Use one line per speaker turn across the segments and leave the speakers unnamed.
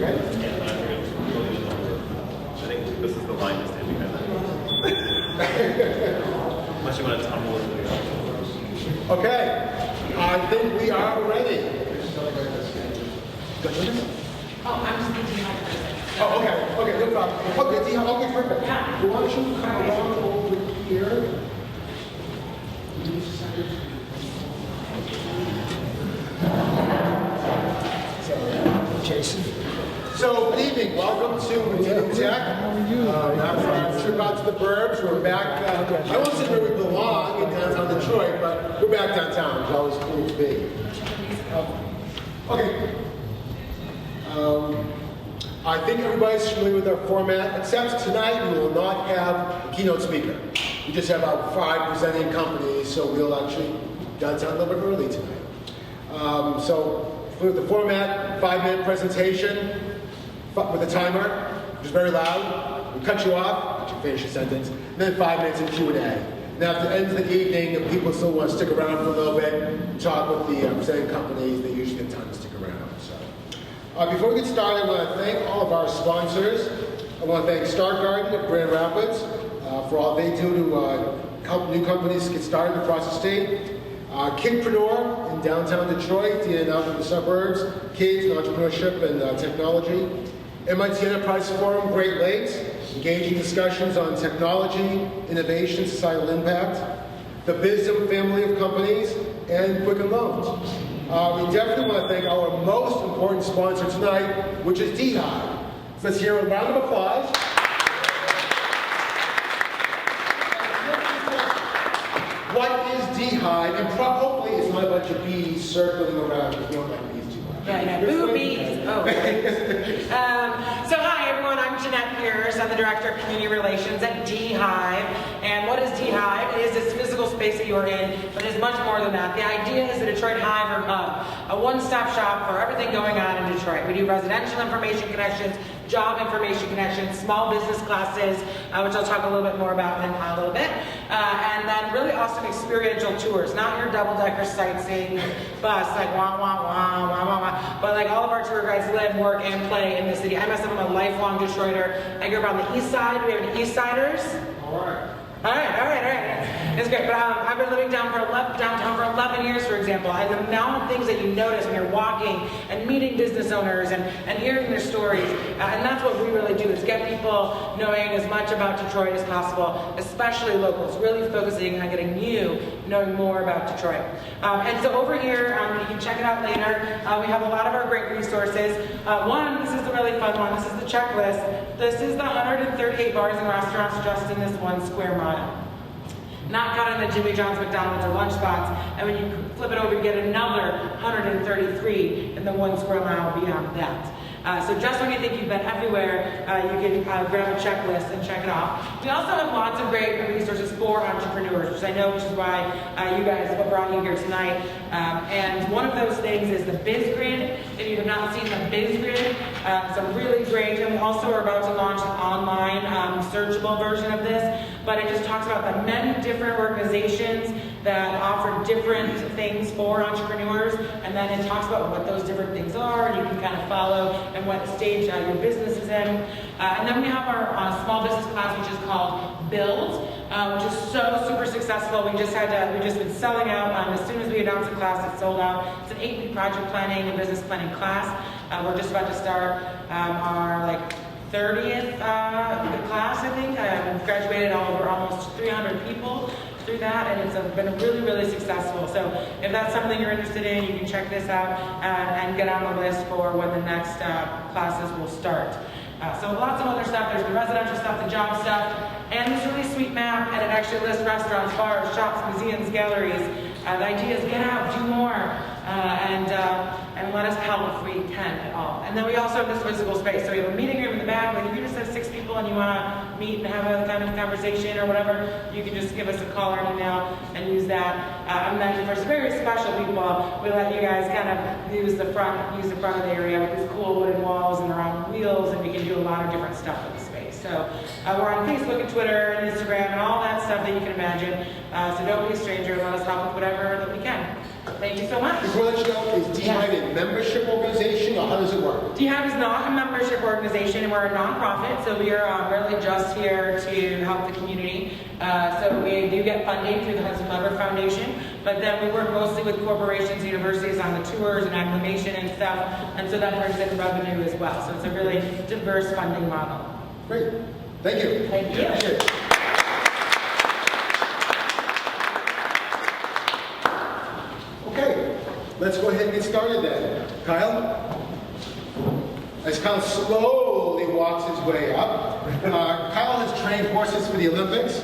Okay?
Yeah, I think this is the line to stand behind that. Unless you want to tumble into the ground.
Okay. I think we are ready.
Oh, I'm just thinking about it.
Oh, okay. Okay, no problem. Okay, okay, perfect.
Yeah.
Why don't you come around over here?
Jason.
So, good evening. Welcome to DNewTech.
How are you?
After our trip out to the burbs, we're back. I won't say where we belong in downtown Detroit, but we're back downtown. It's always cool to be. Okay. I think everybody's familiar with our format, except tonight we will not have a keynote speaker. We just have about 5 presenting companies, so we'll actually downtown a little bit early tonight. So for the format, 5-minute presentation with a timer, which is very loud. We'll cut you off, let you finish your sentence, and then 5 minutes of Q&A. Now at the end of the evening, if people still want to stick around for a little bit, talk with the presenting companies, they usually have time to stick around. So, before we get started, I want to thank all of our sponsors. I want to thank Star Garden of Grand Rapids for all they do to help new companies get started across the state. Kidpreneur in downtown Detroit and out in the suburbs, kids and entrepreneurship and technology. MIT Enterprise Forum, Great Lakes, engaging discussions on technology, innovation, societal impact. The Bizum family of companies, and Quicken Loans. We definitely want to thank our most important sponsor tonight, which is D-Hive. So let's hear a round of applause. What is D-Hive? And probably it's not a bunch of bees circling around if you don't like bees too much.
Yeah, boo bees. Oh. So hi everyone, I'm Jeanette Pierce. I'm the Director of Community Relations at D-Hive. And what is D-Hive? It is this physical space that you are in, but it is much more than that. The idea is the Detroit Hive or Hub, a one-stop shop for everything going on in Detroit. We do residential information connections, job information connections, small business classes, which I'll talk a little bit more about in a little bit, and then really awesome experiential tours, not your double-decker sightseeing bus, like wah, wah, wah, wah, wah, wah, but like all of our tour guides live, work, and play in the city. I myself am a lifelong Detroiter. I grew up on the east side. We have any east siders?
All right.
All right. It's great. But I've been living downtown for 11 years, for example. And the amount of things that you notice when you're walking and meeting business owners and hearing their stories, and that's what we really do, is get people knowing as much about Detroit as possible, especially locals, really focusing on getting you knowing more about Detroit. And so over here, you can check it out later. We have a lot of our great resources. This is the really fun one. This is the checklist. This is the 138 bars and restaurants just in this 1 square mile. Not counting the Jimmy John's, McDonald's, or lunch spots. And when you flip it over, you get another 133 in the 1 square mile beyond that. So just when you think you've been everywhere, you can grab a checklist and check it off. We also have lots of great resources for entrepreneurs, which I know which is why you guys brought you here tonight. And one of those things is the BizGrid. If you have not seen the BizGrid, it's a really great, and we also are about to launch an online searchable version of this, but it just talks about the many different organizations that offer different things for entrepreneurs, and then it talks about what those different things are, and you can kind of follow and what stage your business is in. And then we have our small business class, which is called Build, which is so super successful. We've just been selling out. As soon as we announced the class, it's sold out. It's an 8-week project planning and business planning class. We're just about to start our 30th class, I think. We've graduated over almost 300 people through that, and it's been really, really successful. So if that's something you're interested in, you can check this out and get on the list for when the next classes will start. So lots of other stuff. There's the residential stuff, the job stuff, and this really sweet map, and it actually lists restaurants, bars, shops, museums, galleries. The idea is get out, do more, and let us help if we can at all. And then we also have this physical space. So we have a meeting room in the back. Like if you just have 6 people and you want to meet and have a kind of conversation or whatever, you can just give us a call or an email and use that. And then for some very special people, we let you guys kind of use the front of the area with these cool wooden walls and around wheels, and we can do a lot of different stuff with the space. So we're on Facebook and Twitter and Instagram and all that stuff that you can imagine. So don't be a stranger. Let us help with whatever that we can. Thank you so much.
Before I let you go, is DHive a membership organization, or how does it work?
DHive is not a membership organization, and we're a nonprofit, so we are really just here to help the community. So we do get funding through the Hudson Lever Foundation, but then we work mostly with corporations, universities on the tours and acclimation and stuff, and so that brings in revenue as well. So it's a really diverse funding model.
Great. Thank you.
Thank you.
Appreciate it. Okay, let's go ahead and get started then. Kyle? As Kyle slowly walks his way up, Kyle has trained horses for the Olympics.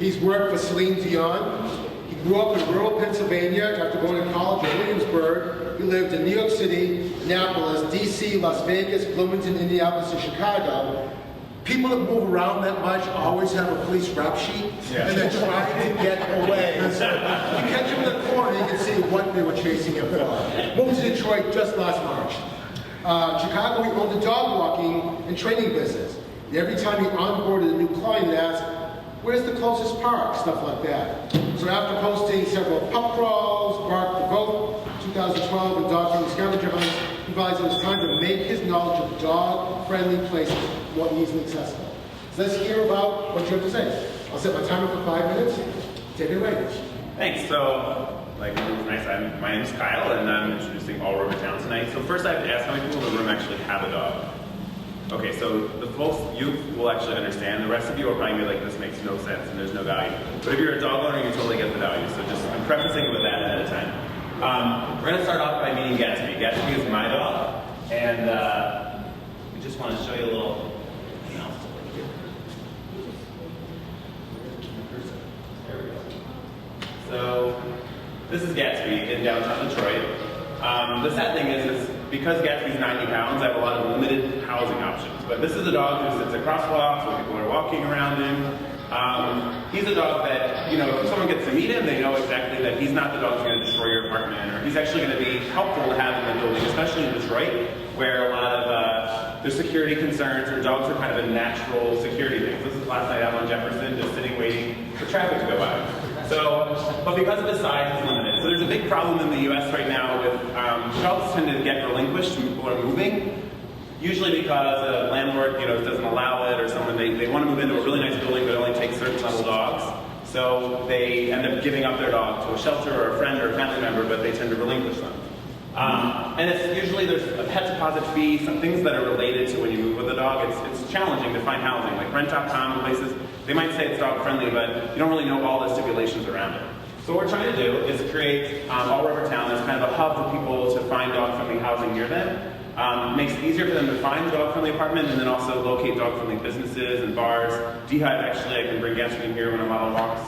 He's worked for Celine Dion. He grew up in rural Pennsylvania. After going to college in Williamsburg, he lived in New York City, Annapolis, DC, Las Vegas, Bloomington, Indianapolis, and Chicago. People that move around that much always have a police rap sheet, and they're trying to get away. So you catch them in the corner, you can see what they were chasing him for. Moved to Detroit just last March. Chicago, he owned a dog walking and training business. Every time he onboarded a new client, he'd ask, where's the closest park? Stuff like that. So after posting several pup crawls, Bark the Goat, 2012, and dog friendly scavenger hunts, he realized it was time to make his knowledge of dog-friendly places more easily accessible. So let's hear about what you have to say. I'll set my timer for 5 minutes. Take it away.
Thanks. So, like it was nice, my name is Kyle, and I'm introducing AllRoverTown tonight. So first I have to ask how many people in the room actually have a dog? Okay, so the folks, you will actually understand. The rest of you are probably like, this makes no sense and there's no value. But if you're a dog owner, you totally get the value. So just, I'm prefacing with that ahead of time. We're gonna start off by meeting Gatsby. Gatsby is my dog, and we just want to show you a little, there we go. So, this is Gatsby in downtown Detroit. The sad thing is because Gatsby's 90 pounds, I have a lot of limited housing options. But this is a dog who sits at crosswalks when people are walking around him. He's a dog that, if someone gets to meet him, they know exactly that he's not the dog who's going to destroy your apartment, or he's actually going to be helpful to have in the building, especially in Detroit, where a lot of there's security concerns, or dogs are kind of a natural security thing. This is last night out on Jefferson, just sitting waiting for traffic to go by. So, but because of his size, it's limited. So there's a big problem in the US right now with dogs tend to get relinquished when people are moving. Usually because a landlord, doesn't allow it, or someone, they want to move into a really nice building but only take certain level dogs. So they end up giving up their dog to a shelter or a friend or a family member, but they tend to relinquish them. And it's usually there's a pet deposit fee, some things that are related to when you move with a dog. It's challenging to find housing, like rent.com and places. They might say it's dog friendly, but you don't really know all the stipulations around it. So what we're trying to do is create AllRoverTown as kind of a hub for people to find dog friendly housing near them. Makes it easier for them to find a dog-friendly apartment, and then also locate dog-friendly businesses and bars. DHive, actually, I can bring Gatsby in here when I'm out on walks.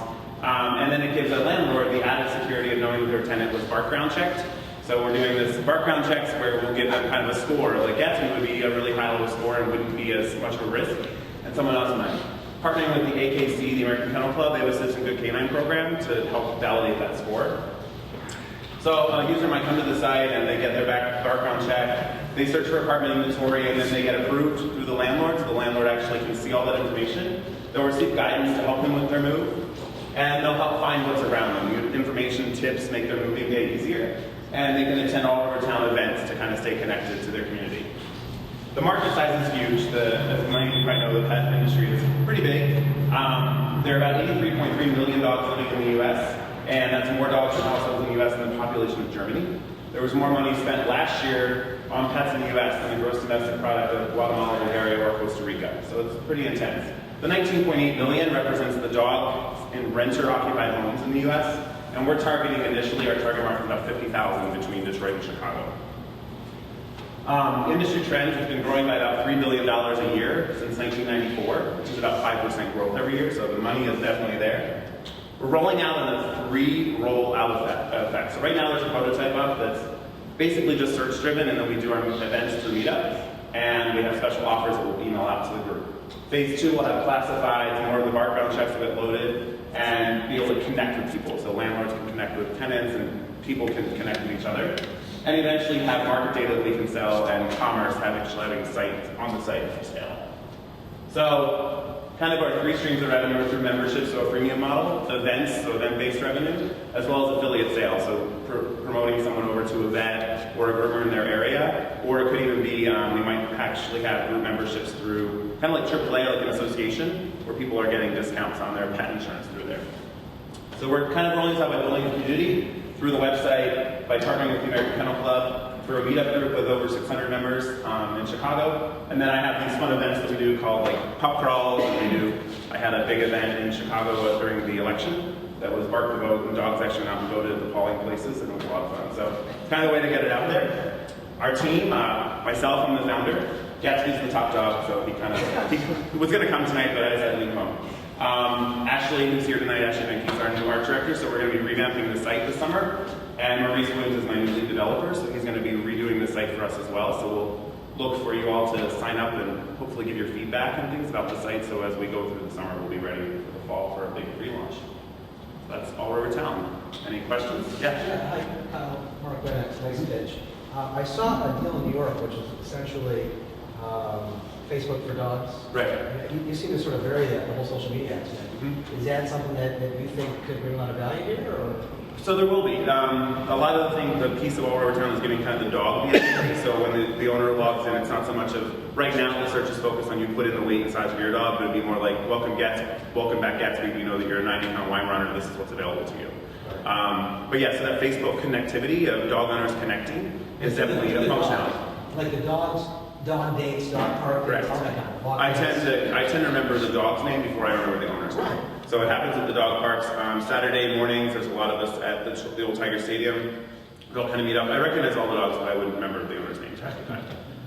And then it gives a landlord the added security of knowing that their tenant was background checked. So we're doing this background checks where we'll give them kind of a score. Like Gatsby would be a really high-level score and wouldn't be as much of a risk, and someone else might. Partnering with the AKC, the American Kennel Club, they have a Citizen Good Canine program to help validate that score. So a user might come to the site and they get their background check. They search for apartment inventory, and then they get approved through the landlord, so the landlord actually can see all that information. They'll receive guidance to help them with their move, and they'll help find what's around them. Information, tips, make their moving day easier, and they can attend AllRoverTown events to kind of stay connected to their community. The market size is huge. As many of you probably know, the pet industry is pretty big. There are about 83.3 million dogs living in the US, and that's more dogs and households in the US than the population of Germany. There was more money spent last year on pets in the US than the gross domestic product of Guatemala, Bulgaria, or Costa Rica. So it's pretty intense. The 19.8 million represents the dog and renter-occupied homes in the US, and we're targeting initially, our target market is about 50,000 between Detroit and Chicago. Industry trends have been growing by about $3 billion a year since 1994, which is about 5% growth every year, so the money is definitely there. We're rolling out on a 3 roll-out effect. So right now there's a prototype up that's basically just search-driven, and then we do our events through Meetup, and we have special offers that we'll email out to the group. Phase 2 will have classifieds, more of the background checks will get loaded, and be able to connect with people. So landlords can connect with tenants, and people can connect with each other. And eventually have market data that we can sell, and commerce having sites on the site for sale. So, kind of our 3 streams of revenue are through membership, so a freemium model, events, so event-based revenue, as well as affiliate sales, so promoting someone over to a vet or a groomer in their area, or it could even be, we might actually have group memberships through, kind of like AAA, like an association, where people are getting discounts on their pet insurance through there. So we're kind of rolling this out by building a community through the website, by partnering with the American Kennel Club, through a meetup group with over 600 members in Chicago. And then I have these fun events that we do called like pup crawls, and I had a big event in Chicago during the election that was bark the vote, and dogs actually went out and voted at the polling places, and it was a lot of fun. So it's kind of the way to get it out there. Our team, myself, I'm the founder. Gatsby's the top dog, so he was going to come tonight, but I just had to leave home. Ashley, who's here tonight, Ashley Van is our new art director, so we're going to be revamping the site this summer. And Maurice Williams is my new lead developer, so he's going to be redoing the site for us as well. So we'll look for you all to sign up and hopefully give your feedback and things about the site, so as we go through the summer, we'll be ready for the fall for a big relaunch. That's AllRoverTown. Any questions? Yeah.
Hi, Mark Bennett, nice pitch. I saw a deal in New York, which is essentially Facebook for dogs.
Right.
You seem to sort of vary that, the whole social media aspect. Is that something that you think could bring a lot of value here, or?
So there will be. A lot of the things, the piece of AllRoverTown is giving kind of the dog the identity. So when the owner logs in, it's not so much of, right now the search is focused on you put in the weight and size of your dog, but it'd be more like, welcome back Gatsby, we know that you're a 90-pound Weimaraner, this is what's available to you. But yeah, so that Facebook connectivity of dog owners connecting is definitely a functionality.
Like the dogs, dog dates, dog park,
Correct.
all that kind of walk
I
dates.
tend to remember the dog's name before I remember the owner's name. So it happens at the dog parks. Saturday mornings, there's a lot of us at the old Tiger Stadium. We'll kind of meet up. I recognize all the dogs, but I wouldn't remember the owner's name half the time.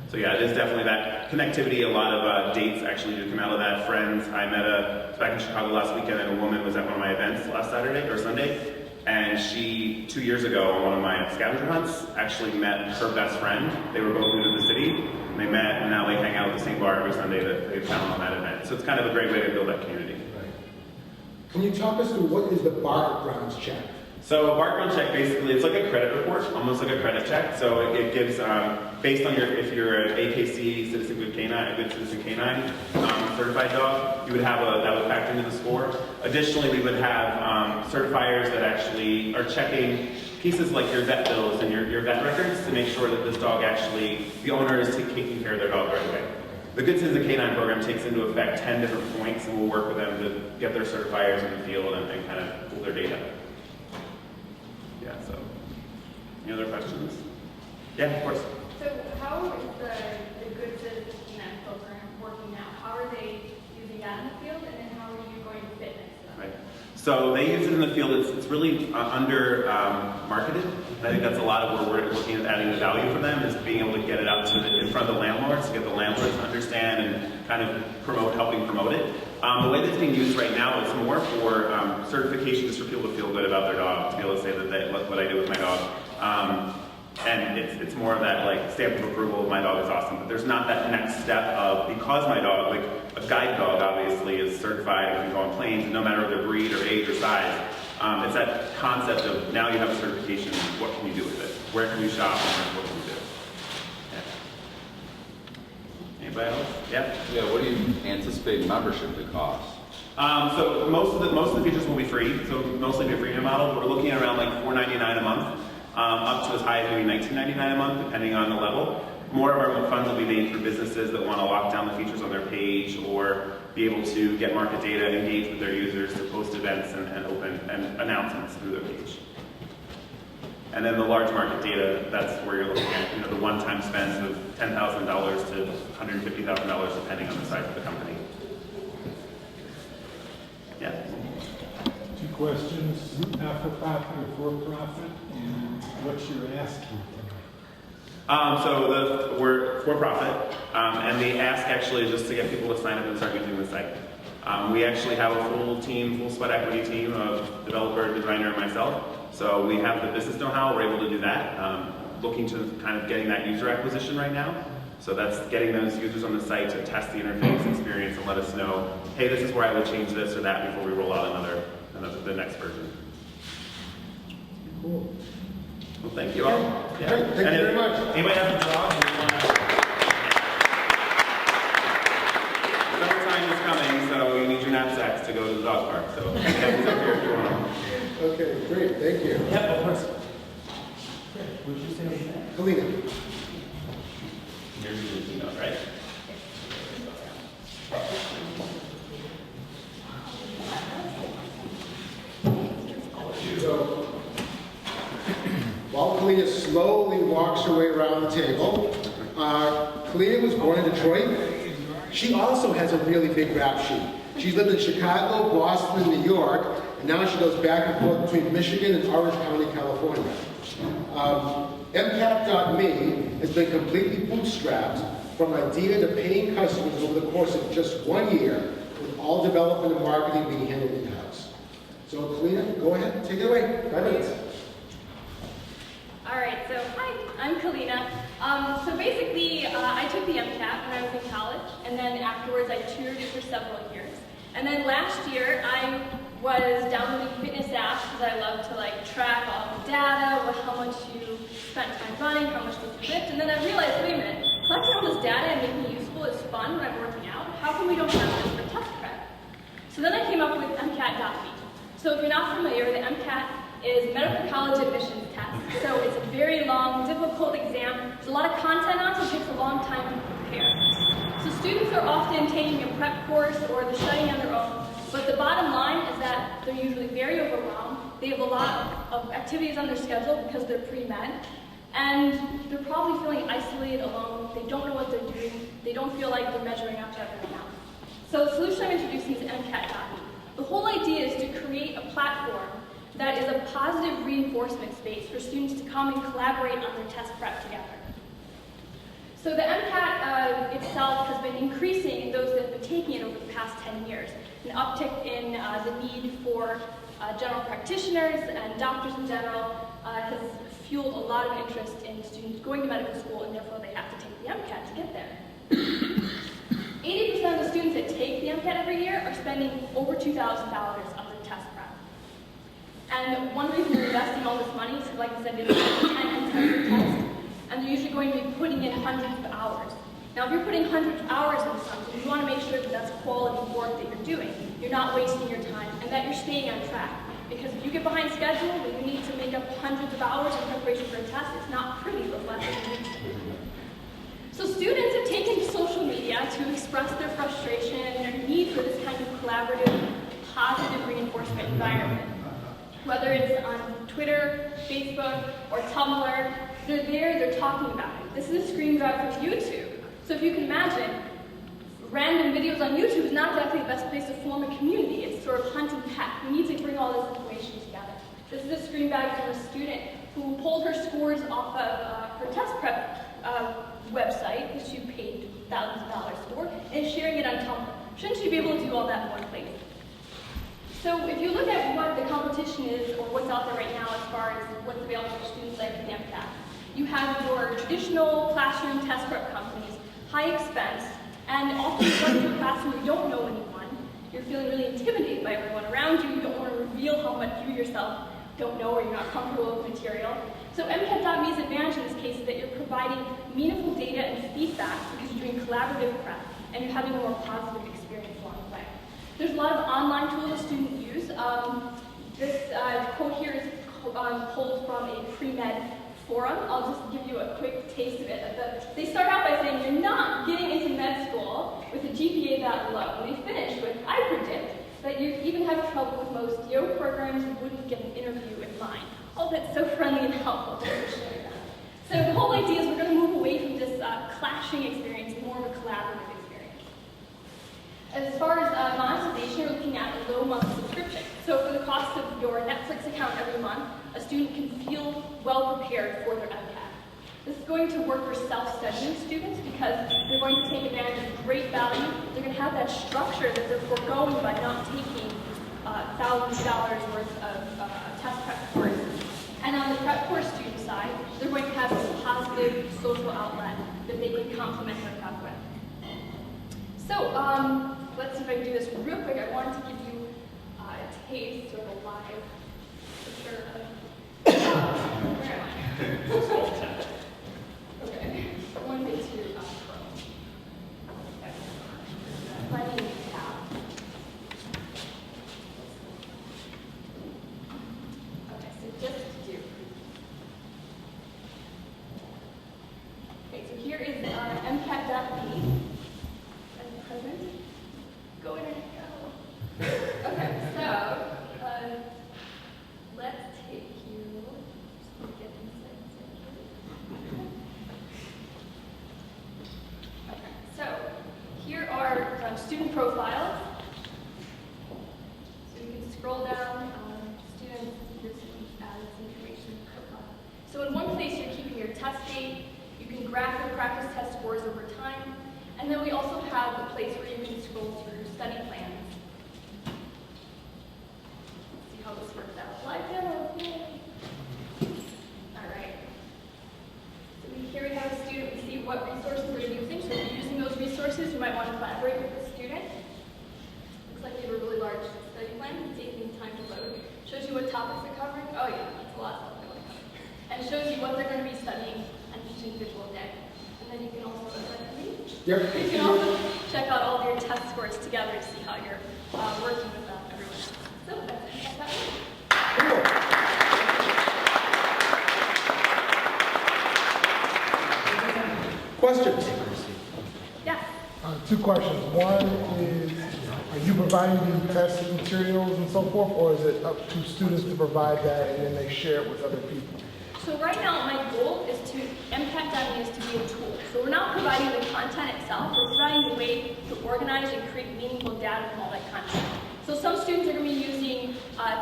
So yeah, it is definitely that connectivity. A lot of dates actually do come out of that. Friends. I met back in Chicago last weekend, and a woman was at one of my events last Saturday or Sunday. And she, 2 years ago on one of my scavenger hunts, actually met her best friend. They were both new to the city. And they met, and now they hang out at the same bar every Sunday that they found on that event. So it's kind of a great way to build that community.
Can you talk us through what is the background check?
So a background check, basically, it's like a credit report, almost like a credit check. So it gives, based on if you're an AKC Citizen Good Canine, a Good Citizen Canine certified dog, you would have that would factor into the score. Additionally, we would have certifiers that actually are checking pieces like your vet bills and your vet records to make sure that this dog actually, the owner is taking care of their dog right away. The Good Citizen Canine program takes into effect 10 different points, and we'll work with them to get their certifiers in the field and kind of pull their data. Yeah, so, any other questions? Yeah, of course.
So how is the Good Citizen Canine program working now? How are they using that in the field, and then how are you going to fit next to them?
Right. So they use it in the field. It's really under marketed. I think that's a lot of where we're looking at adding the value for them, is being able to get it out to in front of the landlords, to get the landlords to understand and kind of helping promote it. The way that's being used right now is more for certification, just for people to feel good about their dog, to be able to say that what I do with my dog. And it's more of that like stamp of approval, my dog is awesome, but there's not that next step of, because my dog, like a guide dog obviously is certified and can go on planes, no matter their breed or age or size. It's that concept of, now you have a certification, what can you do with it? Where can you shop and what can you do? Yeah. Anybody else? Yeah?
Yeah, what do you anticipate membership to cost?
So most of the features will be free, so mostly be a freemium model. We're looking at around like $4.99 a month. Up to as high as maybe $19.99 a month, depending on the level. More of our funds will be made for businesses that want to lock down the features on their page, or be able to get market data, engage with their users, to post events and open and announcements through their page. And then the large market data, that's where you're looking at, the one-time spends of $10,000 to $150,000, depending on the size of the company. Yeah.
Two questions, not-for-profit or for-profit, and what's your asking?
We're for-profit, and the ask actually is just to get people to sign up and start using the site. We actually have a full sweat equity team of developer, designer, and myself. So we have the business know-how, we're able to do that. Looking to kind of getting that user acquisition right now. So that's getting those users on the site to test the interface experience and let us know, hey, this is where I would change this or that before we roll out the next version.
Cool.
Well, thank you all. Yeah.
Great, thank you very much.
Anybody have a dog? Summertime is coming, so you need your knapsacks to go to the dog park. So he's up here if you want.
Okay, great, thank you.
Yeah, of course. Would you say that?
Kaleena.
Here's the keynote, right?
So, while Kaleena slowly walks her way around the table, Kaleena was born in Detroit. She also has a really big rap sheet. She's lived in Chicago, Boston, and New York, and now she goes back and forth between Michigan and Orange County, California. MCAT.me has been completely bootstrapped from idea to paying customers over the course of just 1 year, with all development and marketing being handled in-house. So Kaleena, go ahead, take it away, 5 minutes.
All right, so hi, I'm Kaleena. So basically, I took the MCAT when I was in college, and then afterwards I tutored it for several years. And then last year, I was downloading fitness apps because I love to track all the data, how much you spent time running, how much did you lift, and then I realized, wait a minute, collecting all this data and making it useful is fun when I'm working out. How come we don't have this for test prep? So then I came up with MCAT.me. So if you're not familiar, the MCAT is medical college admissions test. So it's a very long, difficult exam. There's a lot of content on it, so it takes a long time to prepare. So students are often taking a prep course or they're studying on their own. But the bottom line is that they're usually very overwhelmed. They have a lot of activities on their schedule because they're pre-med. And they're probably feeling isolated, alone. They don't know what they're doing. They don't feel like they're measuring up to everyone else. So the solution I'm introducing is MCAT.me. The whole idea is to create a platform that is a positive reinforcement space for students to come and collaborate on their test prep together. So the MCAT itself has been increasing in those that have been taking it over the past 10 years. An uptick in the need for general practitioners and doctors in general has fueled a lot of interest in students going to medical school, and therefore they have to take the MCAT to get there. 80% of the students that take the MCAT every year are spending over $2,000 on their test prep. And one reason they're investing all this money is, like I said, it's an intensive test, and they're usually going to be putting in hundreds of hours. Now, if you're putting hundreds of hours into something, you want to make sure that that's quality work that you're doing. You're not wasting your time, and that you're staying on track. Because if you get behind schedule, when you need to make up hundreds of hours in preparation for a test, it's not pretty, but less than you need to. So students have taken to social media to express their frustration and their need for this kind of collaborative, positive reinforcement environment. Whether it's on Twitter, Facebook, or Tumblr, they're there, they're talking about it. This is a screen grab from YouTube. So if you can imagine, random videos on YouTube is not exactly the best place to form a community. It's sort of hunt and peck. We need to bring all this information together. This is a screen grab from a student who pulled her scores off of her test prep website, which she paid thousands of dollars for, and is sharing it on Tumblr. Shouldn't she be able to do all that in one place? So if you look at what the competition is, or what's out there right now as far as what's available for students like the MCAT, you have your traditional classroom test prep companies, high expense, and often when you're in a classroom you don't know anyone, you're feeling really intimidated by everyone around you, you don't want to reveal how much you yourself don't know or you're not comfortable with material. So MCAT.me's advantage in this case is that you're providing meaningful data and feedback because you're doing collaborative prep and you're having a more positive experience along the way. There's a lot of online tools that students use. This quote here is pulled from a pre-med forum. I'll just give you a quick taste of it. They start out by saying you're not getting into med school with a GPA that low. And they finish with, I predict that you even have trouble with most yoga programs and wouldn't get an interview in mine. Oh, that's so friendly and helpful. Thanks for sharing that. So the whole idea is we're going to move away from this clashing experience and more of a collaborative experience. As far as monetization, we're looking at a low monthly subscription. So for the cost of your Netflix account every month, a student can feel well prepared for their MCAT. This is going to work for self-studying students because they're going to take advantage of great value. They're going to have that structure that they're foregoing by not taking thousands of dollars worth of test prep courses. And on the prep course student side, they're going to have this positive social outlet that they can complement their prep with. So let's see if I can do this real quick. I wanted to give you a taste of a live picture of where am I? Okay, one bit to Chrome. My name is Cal. Okay, so just to do. your test date. You can graph your practice test scores over time. And then we also have a place where you can scroll through study plans. Let's see how this works out. Live demo, yay. All right. So here we have a student. We see what resources they're using. So if you're using those resources, you might want to collaborate with the student. Looks like they have a really large study plan. It's taking time to load. Shows you what topics they're covering. Oh yeah, that's a lot of stuff they want to cover. And it shows you what they're going to be studying on each individual day. And then you can also you can also check out all of your test scores together to see how you're working with everyone. So that's it.
Questions?
Yeah.
Two questions. One is, are you providing the test materials and so forth, or is it up to students to provide that and then they share it with other people?
So right now, my goal is to impact.me is to be a tool. So we're not providing the content itself, we're providing a way to organize and create meaningful data from all that content. So some students are going to be using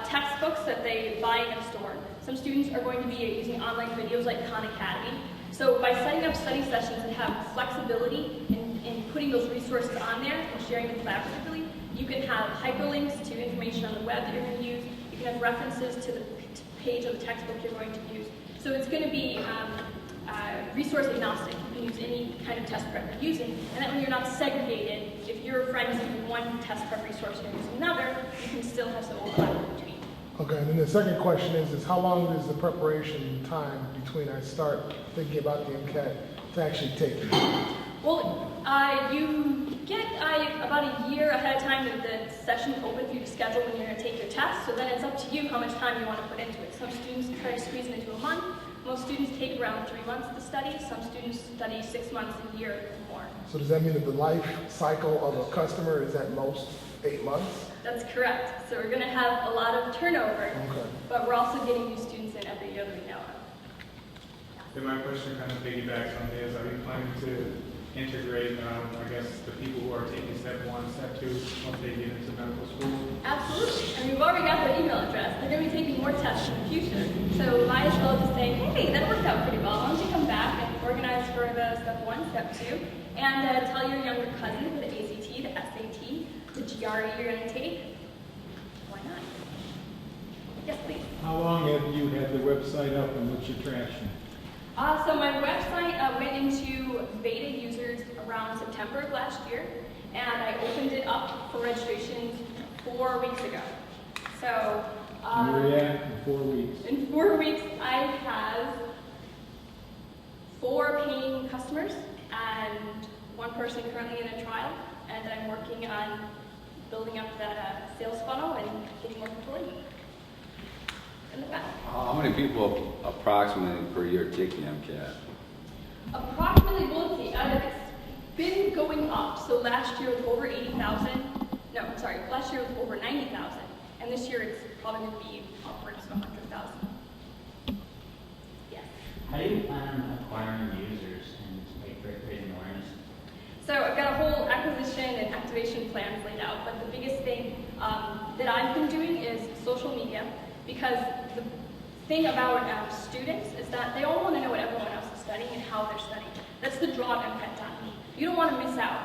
textbooks that they buy in a store. Some students are going to be using online videos like Khan Academy. So by setting up study sessions and have flexibility in putting those resources on there and sharing them collaboratively, you can have hyperlinks to information on the web that you're going to use. You can have references to the page of the textbook you're going to use. So it's going to be resource agnostic. You can use any kind of test prep you're using, and that when you're not segregated, if your friend is using one test prep resource and you're using another, you can still have some overlap in between.
Okay, and then the second question is how long is the preparation time between I start thinking about the MCAT to actually take it?
Well, you get about a year ahead of time that the session open for you to schedule when you're going to take your test, so then it's up to you how much time you want to put into it. Some students try to squeeze it into a month. Most students take around 3 months to study. Some students study 6 months, a year, or more.
So does that mean that the life cycle of a customer is at most 8 months?
That's correct. So we're going to have a lot of turnover,
Okay.
but we're also getting new students in every year that we know of.
Then my question kind of piggybacks on this. Are you planning to integrate, I guess, the people who are taking step 1, step 2, once they get into medical school?
Absolutely. I mean, we've already got their email address. They're going to be taking more tests in the future. So might as well just say, hey, that worked out pretty well. Why don't you come back and organize for the step 1, step 2, and tell your younger cousin for the ACT, the SAT, the GRE you're going to take. Why not? Yes, please.
How long have you had the website up and what's your traction?
So my website went into beta users around September of last year, and I opened it up for registrations 4 weeks ago. So
Where are you at in 4 weeks?
in 4 weeks, I have 4 paying customers and 1 person currently in a trial, and I'm working on building up that sales funnel and getting more people in the back.
How many people approximately per year take the MCAT?
Approximately, well, it's been going up. So last year was over 80,000. No, I'm sorry, last year was over 90,000. And this year it's probably going to be upwards of 100,000. Yes.
How do you plan on acquiring users and raising awareness?
So I've got a whole acquisition and activation plans laid out. But the biggest thing that I've been doing is social media. Because the thing about students is that they all want to know what everyone else is studying and how they're studying. That's the draw of MCAT.me. You don't want to miss out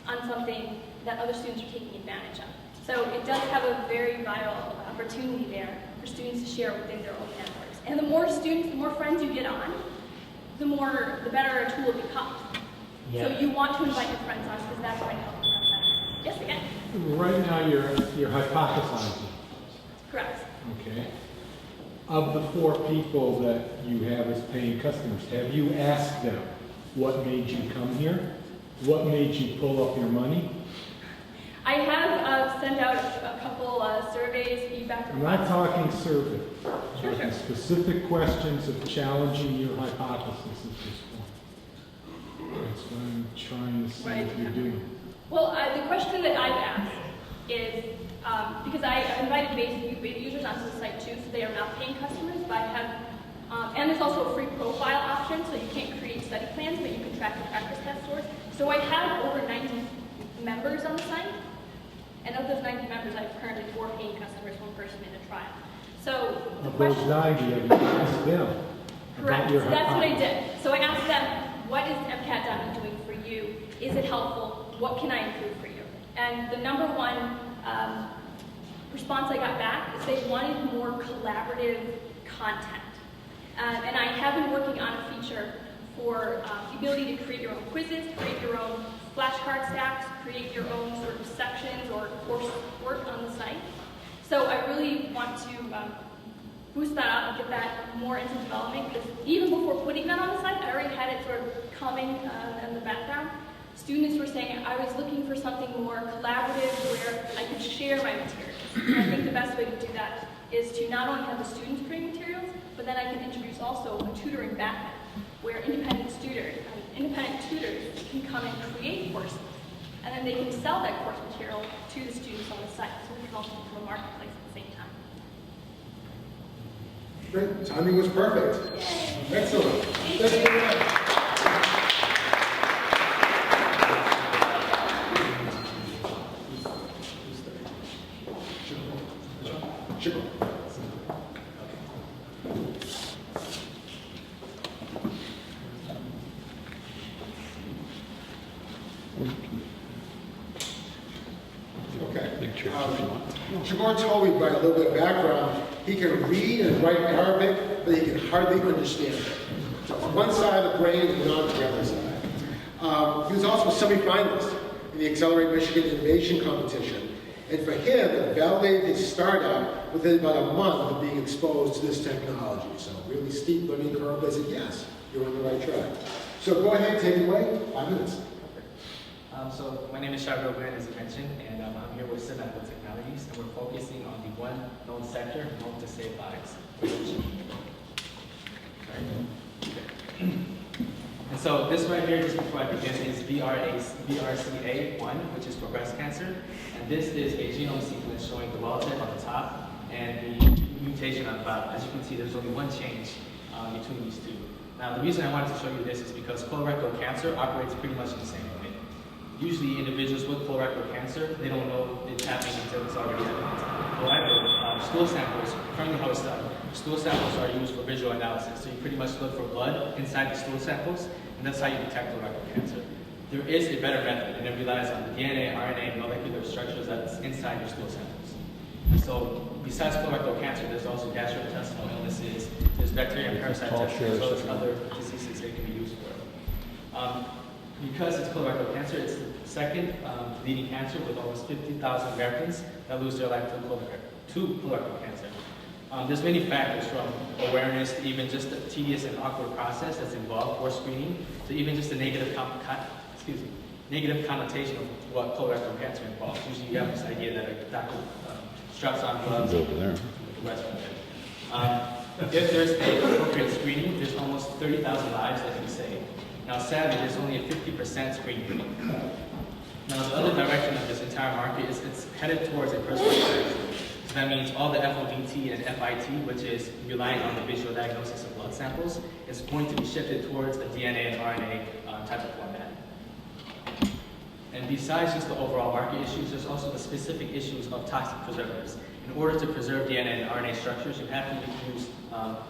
on something that other students are taking advantage of. So it does have a very vital opportunity there for students to share within their own networks. And the more students, the more friends you get on, the better a tool becomes.
Yeah.
So you want to invite your friends on because that's going to help you run better. Yes, again.
Right now you're hypothesizing.
Correct.
Okay. Of the 4 people that you have as paying customers, have you asked them what made you come here? What made you pull up your money?
I have sent out a couple surveys, feedback
I'm not
requests.
talking survey.
Sure,
Talking
sure.
specific questions of challenging your hypothesis at this point. That's what I'm trying to see
Right.
what you're doing.
Well, the question that I've asked is, because I've invited beta users onto the site too, so they are not paying customers, but I have, and there's also a free profile option, so you can't create study plans, but you can track your practice test scores. So I have over 90 members on the site, and of those 90 members, I have currently 4 paying customers, 1 person in a trial. So the
Of those
question,
90, have you asked them
Correct.
your
So that's what I
hypothesis.
did. So I asked them, what is MCAT doing for you? Is it helpful? What can I improve for you? And the number one response I got back is they wanted more collaborative content. And I have been working on a feature for the ability to create your own quizzes, create your own flashcard stacks, create your own sort of sections or course work on the site. So I really want to boost that up and get that more into development, because even before putting that on the site, I already had it sort of coming in the background. Students were saying I was looking for something more collaborative where I could share my materials. And I think the best way to do that is to not only have the students create materials, but then I can introduce also a tutoring backend where independent tutors can come and create courses. And then they can sell that course material to the students on the site. So we can also become a marketplace at the same time.
Great, timing was perfect. Excellent. Thank you very much. Sure. Okay. Sigor told me by a little bit of background, he can read and write Arabic, but he can hardly understand it. So on one side of the brain and not the other side. He was also a semi-finalist in the Accelerate Michigan Innovation Competition. And for him, it validated his startup within about a month of being exposed to this technology. So really steep learning curve, but I said, yes, you're on the right track. So go ahead, take it away, 5 minutes.
So my name is Sigor Bhuiyan, as you mentioned, and I'm here with SIB Medical Technologies, and we're focusing on the one known sector known to save lives. And so this right here, just before I begin, is BRCA1, which is for breast cancer. And this is a genome sequence showing the wild type on the top and the mutation on the bottom. As you can see, there's only one change between these two. Now, the reason I wanted to show you this is because colorectal cancer operates pretty much in the same way. Usually, individuals with colorectal cancer, they don't know it's happening until it's already happened. However, stool samples, currently how it's done, stool samples are used for visual analysis. So you pretty much look for blood inside the stool samples, and that's how you detect colorectal cancer. There is a better method, and it relies on the DNA, RNA, and molecular structures that's inside your stool samples. So besides colorectal cancer, there's also gastrointestinal illnesses, there's bacteria and parasite testing, as well as other diseases they can be used for. Because it's colorectal cancer, it's the second leading cancer with almost 50,000 Americans that lose their life to colorectal cancer. There's many factors, from awareness to even just the tedious and awkward process that's involved for screening, to even just the negative connotation of what colorectal cancer involves. Usually you have this idea that a doctor straps on gloves over there. The rest of it. If there's a appropriate screening, there's almost 30,000 lives that can be saved. Now, sadly, there's only a 50% screening rate. Now, the other direction of this entire market is it's headed towards a personalized therapy. So that means all the FOBT and FIT, which is relying on the visual diagnosis of blood samples, is going to be shifted towards a DNA and RNA type of format. And besides just the overall market issues, there's also the specific issues of toxic preservatives. In order to preserve DNA and RNA structures, you have to use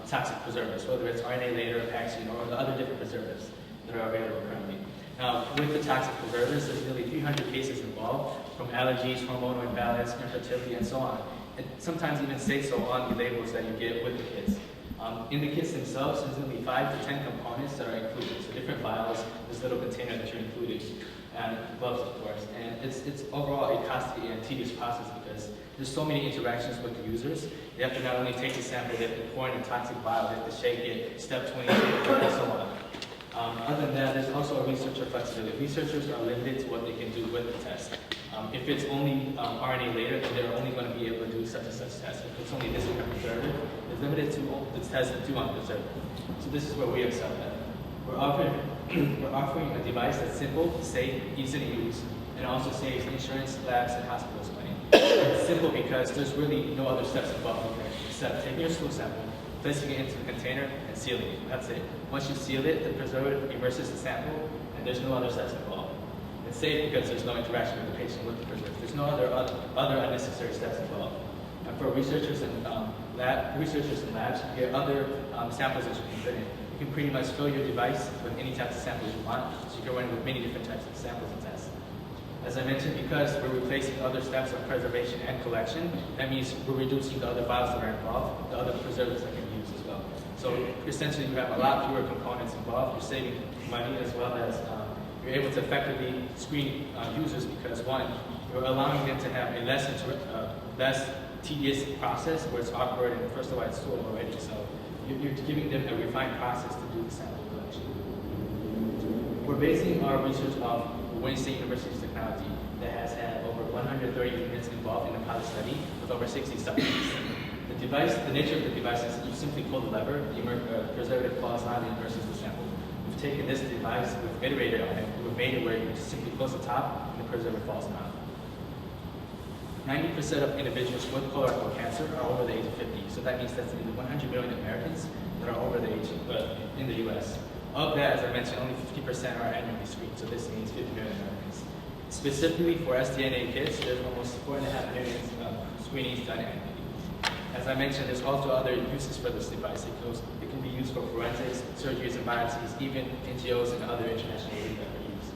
toxic preservatives, whether it's RNA later, vaccine, or the other different preservatives that are available currently. Now, with the toxic preservatives, there's nearly 300 cases involved, from allergies, hormonal imbalance, infertility, and so on. And sometimes even say so on the labels that you get with the kits. In the kits themselves, there's nearly 5 to 10 components that are included. So different vials, this little container that you're including, and gloves, of course. And it's overall a costly and tedious process because there's so many interactions with the users. They have to not only take the sample, they have to pour in a toxic vial, they have to shake it, step 20, and so on. Other than that, there's also a researcher flexibility. Researchers are limited to what they can do with the test. If it's only RNA later, then they're only going to be able to do such and such test. If it's only this kind of preservative, it's limited to the test that do on preservative. So this is where we excel at. We're offering a device that's simple, safe, easy to use, and also saves insurance, labs, and hospitals money. It's simple because there's really no other steps involved with it, except taking your stool sample, placing it into the container, and sealing it. That's it. Once you seal it, the preservative immerses the sample, and there's no other steps involved. It's safe because there's no interaction with the patient with the preservative. There's no other unnecessary steps involved. And for researchers and researchers and labs get other samples that you can put in. You can pretty much fill your device with any types of samples you want, so you can run with many different types of samples and tests. As I mentioned, because we're replacing other steps of preservation and collection, that means we're reducing the other files that are involved, the other preservatives that can be used as well. So essentially, you have a lot fewer components involved. You're saving money as well as you're able to effectively screen users because one, you're allowing them to have a less tedious process where it's awkward and first of all it's stored already. So you're giving them a refined process to do the sample collection. We're basing our research off Wayne State University's technology that has had over 130 units involved in the pilot study with over 60 subjects. The nature of the device is you simply pull the lever, the preservative falls on and immerses the sample. We've taken this device, we've iterated on it, we've made it where you just simply close the top and the preservative falls down. 90% of individuals with colorectal cancer are over the age of 50, so that means that's nearly 100 million Americans that are over the age in the U.S. Of that, as I mentioned, only 50% are annually screened, so this means 50 million Americans. Specifically for SDNA kits, there's almost 4.5 million screenings done annually. As I mentioned, there's also other uses for this device. It can be used for forensics, surgeries and biopsies, even NGOs and other international uses.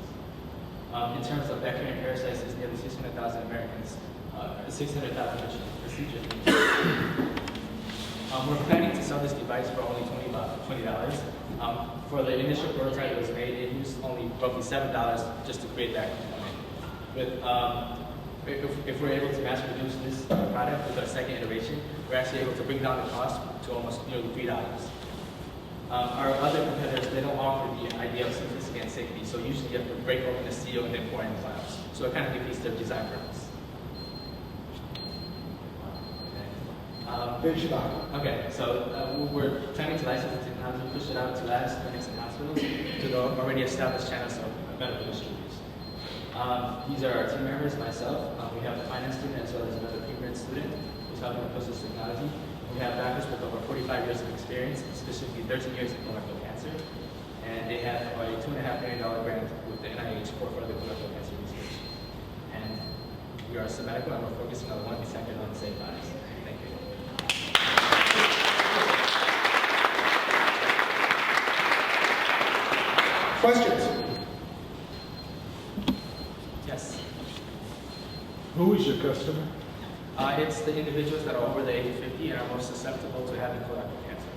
In terms of bacterial and parasites, there's nearly 600,000 Americans, 600,000 procedures. We're planning to sell this device for only $20. For the initial prototype that was made, it used only roughly $7 just to create that component. If we're able to mass produce this product with our second iteration, we're actually able to bring down the cost to almost nearly $3. Our other competitors, they don't offer the idea of simplicity and safety, so usually you have to break open the seal and then pour in the vials. So it kind of defeats their design purpose. Okay, so we're planning to license the technology, push it out to labs, clinics, and hospitals to the already established channels of medical distributors. These are our team members, myself. We have a finance student as well as another pre-med student who's helping to push this technology. We have doctors with over 45 years of experience, specifically 13 years in colorectal cancer, and they have a $2.5 million grant with the NIH for further colorectal cancer research. And we are SIB Medical, and we're focusing on one second on safe lives. Thank you.
Questions?
Yes.
Who is your customer?
It's the individuals that are over the age of 50 and are most susceptible to having colorectal cancer.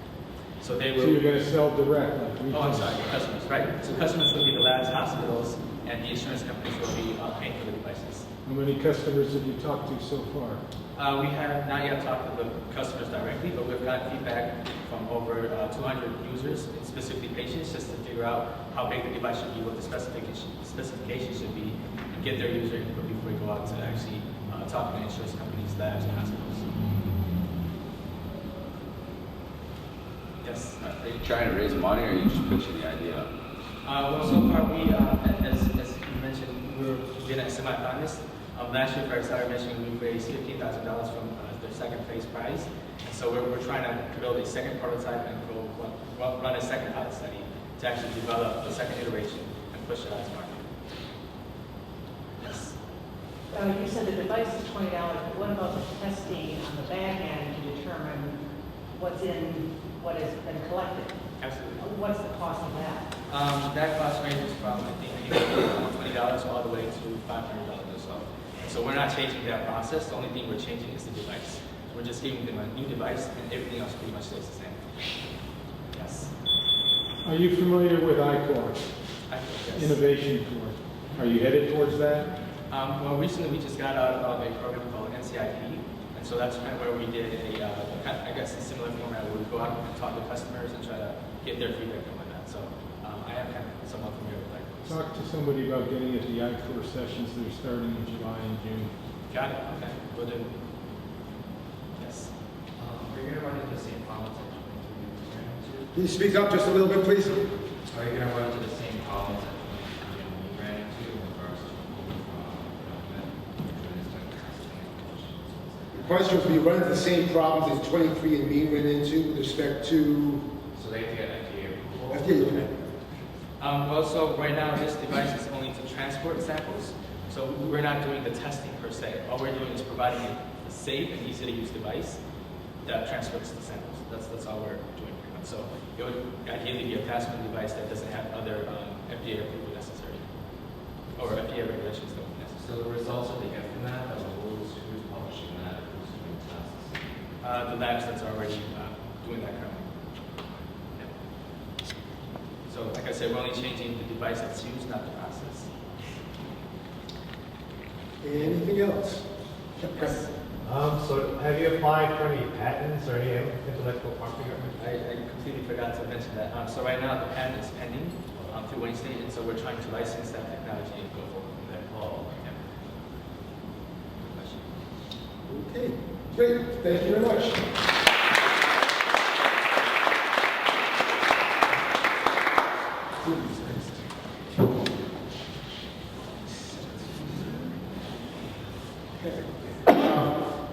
So they will.
So you're going to sell directly?
Oh, I'm sorry, customers, right? So customers will be the labs, hospitals, and the insurance companies will be paying for the devices.
How many customers have you talked to so far?
We have not yet talked to the customers directly, but we've got feedback from over 200 users, specifically patients, just to figure out how big the device should be, what the specifications should be, and get their user input before we go out to actually talk to insurance companies, labs, and hospitals. Yes?
Are you trying to raise money or are you just pitching the idea?
Well, so far we, as you mentioned, we've been at semi-finalists. Last year, for our salary mentioning, we raised $15,000 from the second phase prize. And so we're trying to build a second prototype and run a second pilot study to actually develop the second iteration and push it out to market. Yes.
You said the device is $20, but what about the testing on the back end to determine what has been collected?
Absolutely.
What's the cost of that?
That cost ranges from, I think, $20 all the way to $500 or so. So we're not changing that process. The only thing we're changing is the device. We're just giving them a new device, and everything else pretty much stays the same. Yes.
Are you familiar with ICOR?
Yes.
Innovation Corps. Are you headed towards that?
Well, recently we just got out of a program called NCIP, and so that's kind of where we did I guess a similar format where we go out and talk to customers and try to get their feedback and whatnot. So I am kind of somewhat familiar with that.
Talk to somebody about getting at the ICOR sessions that are starting in July and June.
Got it. Okay. We'll do. Yes.
Are you going to run into the same problems that you
Can you speak up just a little bit, please?
Are you going to run into the same problems that you ran into in regards to
The question was, we run into the same problems as 23andMe ran into with respect to
So they have to get FDA approval?
FDA approval.
Well, so right now this device is only to transport samples, so we're not doing the testing per se. All we're doing is providing a safe and easy to use device. that transfers the samples. That's all we're doing pretty much. So it would ideally be a password device that doesn't have other FDA approval necessary, or FDA regulations that would necessary.
So the results that they get from that, who's publishing that, who's doing tests?
The labs that's already doing that currently. Yeah. So like I said, we're only changing the device that's used, not the process.
Anything else?
Yes.
So have you applied for any patents or any intellectual property?
I completely forgot to mention that. So right now the patent is pending through Wayne State, and so we're trying to license that technology and go forward from there.
Oh,
Yeah.
Okay, great. Thank you very much.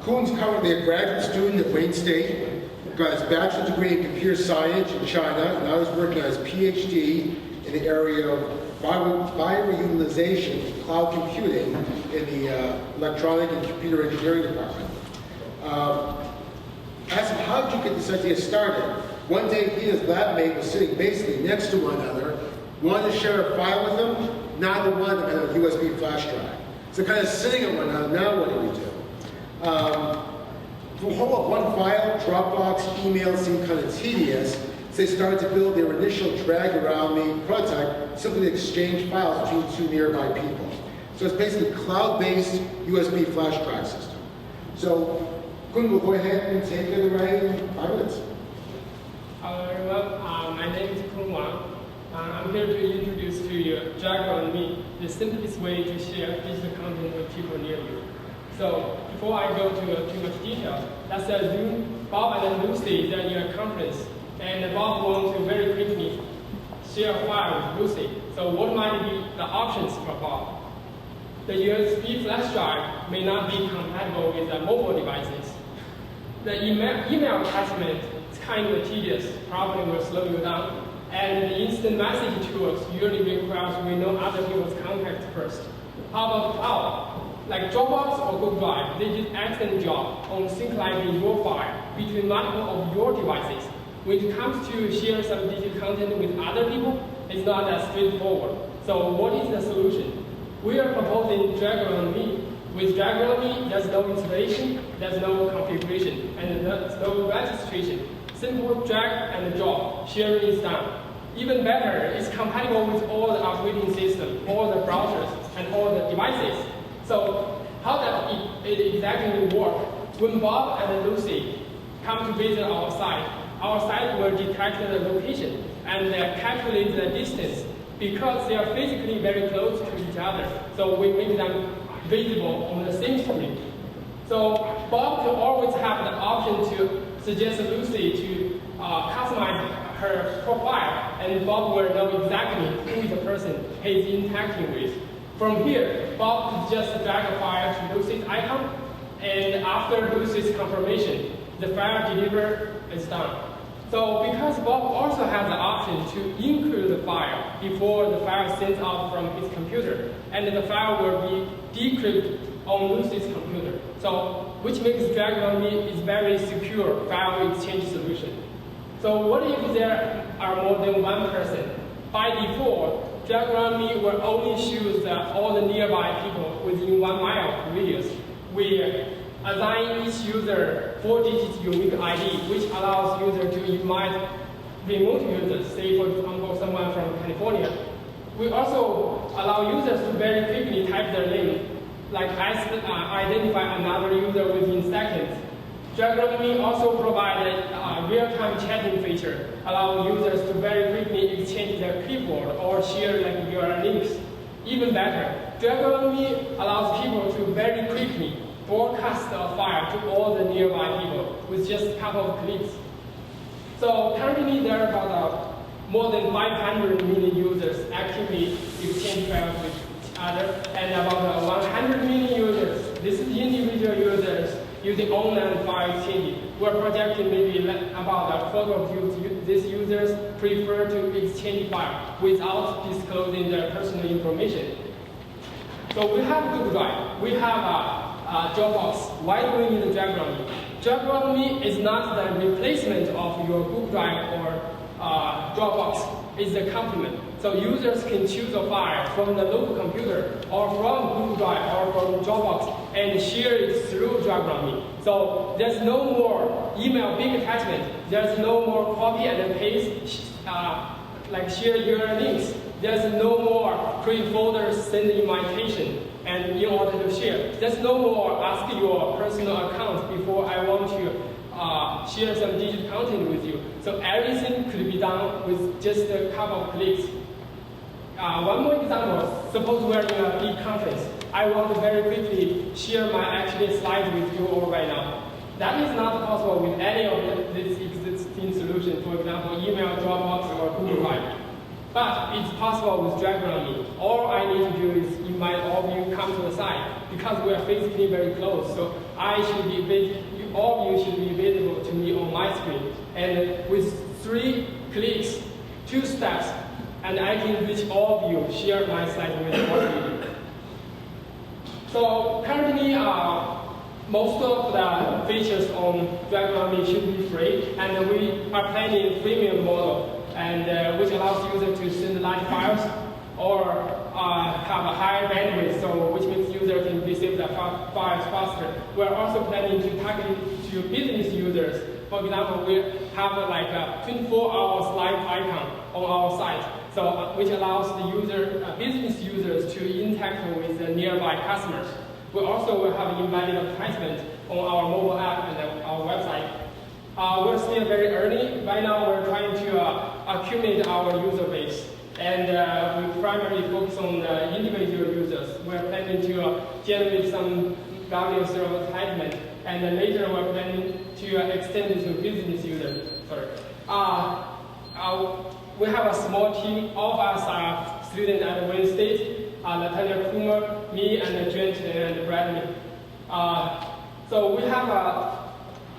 Kun's currently a graduate student at Wayne State, got his bachelor's degree in computer science in China, and now he's working on his PhD in the area of biorealization and cloud computing in the electronic and computer engineering department. Asked him, how did you get this idea started? One day he and his lab mate were sitting basically next to one another, wanted to share a file with them, neither one of them had a USB flash drive. So kind of sitting at one another, now what do we do? To hold up one file, Dropbox, email seemed kind of tedious, so they started to build their initial DragAroundMe prototype, simply to exchange files between two nearby people. So it's basically a cloud-based USB flash drive system. So Kun will go ahead and take it away in 5 minutes.
Hello everyone, my name is Kun Wang. I'm here to introduce to you DragAroundMe, the simplest way to share digital content with people near you. So before I go to too much detail, let's assume Bob and Lucy are in a conference, and Bob wants to very quickly share a file with Lucy. So what might be the options for Bob? The USB flash drive may not be compatible with the mobile devices. The email attachment is kind of tedious, probably will slow you down. And the instant message tools usually requires we know other people's contacts first. How about cloud? Like Dropbox or Google Drive, they did an excellent job on synchronizing your file between multiple of your devices. When it comes to share some digital content with other people, it's not that straightforward. So what is the solution? We are proposing DragAroundMe. With DragAroundMe, there's no installation, there's no configuration, and there's no registration. Simple drag and drop, sharing is done. Even better, it's compatible with all the operating systems, all the browsers, and all the devices. So how does it exactly work? When Bob and Lucy come to visit our site will detect the location and calculate the distance because they are physically very close to each other. So we make them visible on the same screen. So Bob will always have the option to suggest Lucy to customize her profile, and Bob will know exactly who is the person he's interacting with. From here, Bob could just drag a file to Lucy's icon, and after Lucy's confirmation, the file delivery is done. So because Bob also has the option to encrypt the file before the file is sent out from his computer, and the file will be decrypted on Lucy's computer. So which makes DragAroundMe is very secure file exchange solution. So what if there are more than one person? By default, DragAroundMe will only choose all the nearby people within 1 mile radius. We assign each user 4-digit unique ID, which allows users to invite remote users, say for example someone from California. We also allow users to very quickly type their name, like identify another user within seconds. DragAroundMe also provides a real-time chatting feature, allowing users to very quickly exchange their keyboard or share like your links. Even better, DragAroundMe allows people to very quickly broadcast a file to all the nearby people with just a couple of clicks. So currently there are about more than 500 million users actively exchange files with each other, and about 100 million users. This is individual users using online file exchanging. We're projecting maybe about a quarter of these users prefer to exchange files without disclosing their personal information. So we have Google Drive, we have Dropbox. Why do we need DragAroundMe? DragAroundMe is not the replacement of your Google Drive or Dropbox. It's a complement. So users can choose a file from the local computer or from Google Drive or from Dropbox and share it through DragAroundMe. So there's no more email big attachment. There's no more copy and paste, like share your links. There's no more create folders, send invitation, and in order to share. There's no more ask your personal account before I want to share some digital content with you. So everything could be done with just a couple of clicks. One more example, suppose we're in a big conference. I want to very quickly share my actual slides with you all right now. That is not possible with any of these existing solutions, for example, email, Dropbox, or Google Drive. But it's possible with DragAroundMe. All I need to do is invite all of you come to the site because we are physically very close. So all of you should be available to me on my screen. And with 3 clicks, 2 steps, and I can reach all of you, share my slides with all of you. So currently, most of the features on DragAroundMe should be free, and we are planning a freemium model, and which allows users to send large files or have a higher bandwidth, so which means users can receive the files faster. We're also planning to target to business users. For example, we have like a 24-hour live icon on our site, so which allows the business users to interact with the nearby customers. We also will have embedded advertisement on our mobile app and our website. We're still very early. Right now, we're trying to accumulate our user base, and we primarily focus on individual users. We're planning to generate some value through advertisement, and then later we're planning to extend it to business users. We have a small team. All of us are students at Wayne State. Natalia Kumar, me, and Trent and Bradley. So we have a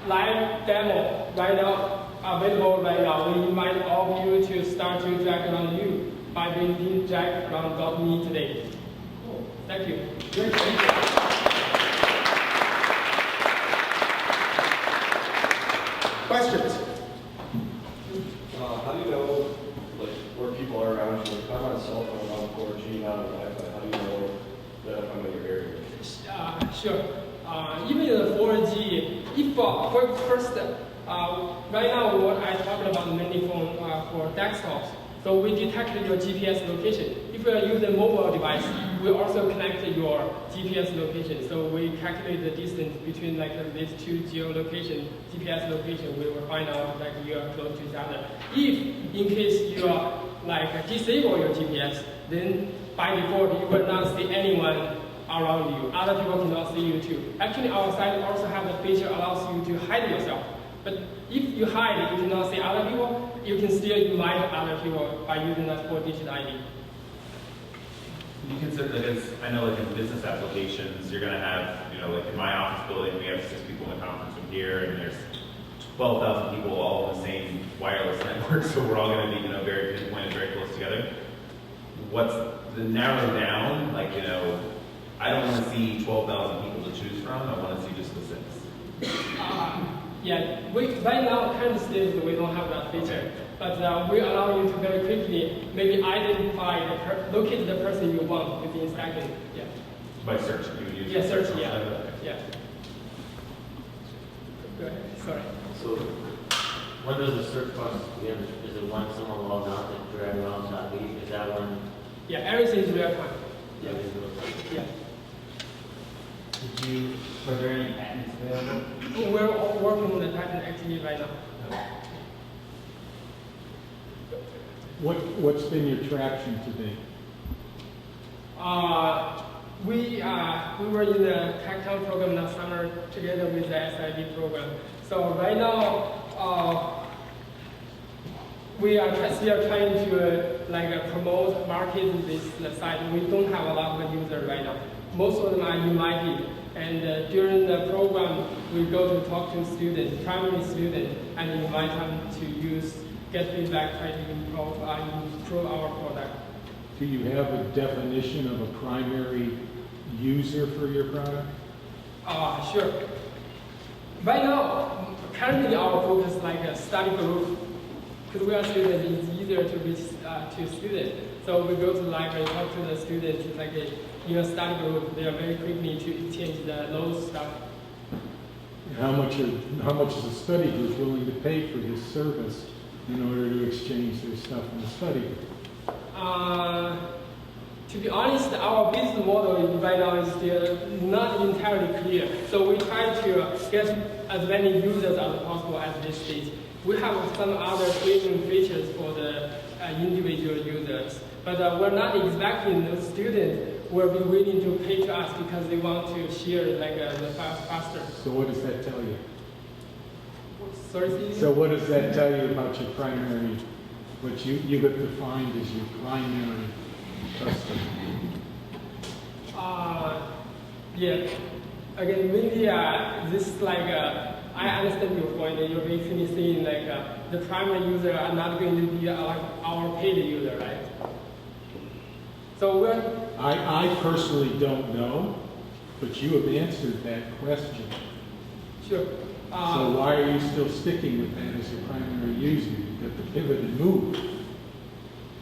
live demo right now, available right now. We invite all of you to start to drag around you by visiting DragAround.me today. Cool. Thank you. Great. Thank you.
Questions?
How do you know where people are around you? If I'm on a cell phone, I'm on 4G, not on Wi-Fi. How do you know that I'm in your area?
Sure. Even the 4G, if first, right now what I talked about mainly for desktops. So we detected your GPS location. If you are using a mobile device, we also connect your GPS location. So we calculate the distance between like these 2 geolocation, GPS location. We will find out like you are close to each other. If in case you are like disable your GPS, then by default you will not see anyone around you. Other people cannot see you too. Actually, our site also have a feature allows you to hide yourself. But if you hide, you cannot see other people, you can still invite other people by using that 4-digit ID.
You consider that as, I know like in business applications, you're going to have, like in my office building, we have 6 people in the conference room here, and there's 12,000 people all in the same wireless network, so we're all going to be, very pinpointed, very close together. What's the narrow down, like, I don't want to see 12,000 people to choose from, I want to see just the 6.
Right now, current stage, we don't have that feature. But we allow you to very quickly maybe identify, locate the person you want within seconds. Yeah.
By search, you would use
search, yeah. Go ahead, sorry.
So, when does the search process begin? Is it when someone logs on to DragAround.me? Is that when?
Yeah, everything is real time.
Yeah. Were there any patents available?
We're working on the patent actually right now.
What's been your traction today?
We were in the Tech-Town program last summer together with the SIB program. So right now, we are still trying to promote, market this site. We don't have a lot of users right now. Most of them are invited. And during the program, we go to talk to students, primary students, and invite them to get feedback, try to improve our product.
Do you have a definition of a primary user for your product?
Sure. Right now, currently our focus is like a study group. Because we are students, it's easier to reach to students. So we go to the library, talk to the students, it's like in a study group, they are very quickly to exchange the those stuff.
How much is a study group willing to pay for this service in order to exchange their stuff in the study group?
To be honest, our business model right now is still not entirely clear. So we try to get as many users as possible at this stage. We have some other premium features for the individual users, but we're not expecting those students will be willing to pay to us because they want to share like the faster.
So what does that tell you?
Sorry, Steve?
So what does that tell you about your primary, what you got defined as your primary customer?
Yeah. Again, maybe this is like I understand your point. That you're basically saying like the primary user are not going to be our paid user, right? So we're.
I personally don't know, but you have answered that question.
Sure.
So why are you still sticking with that as your primary user? You've got to pivot and move.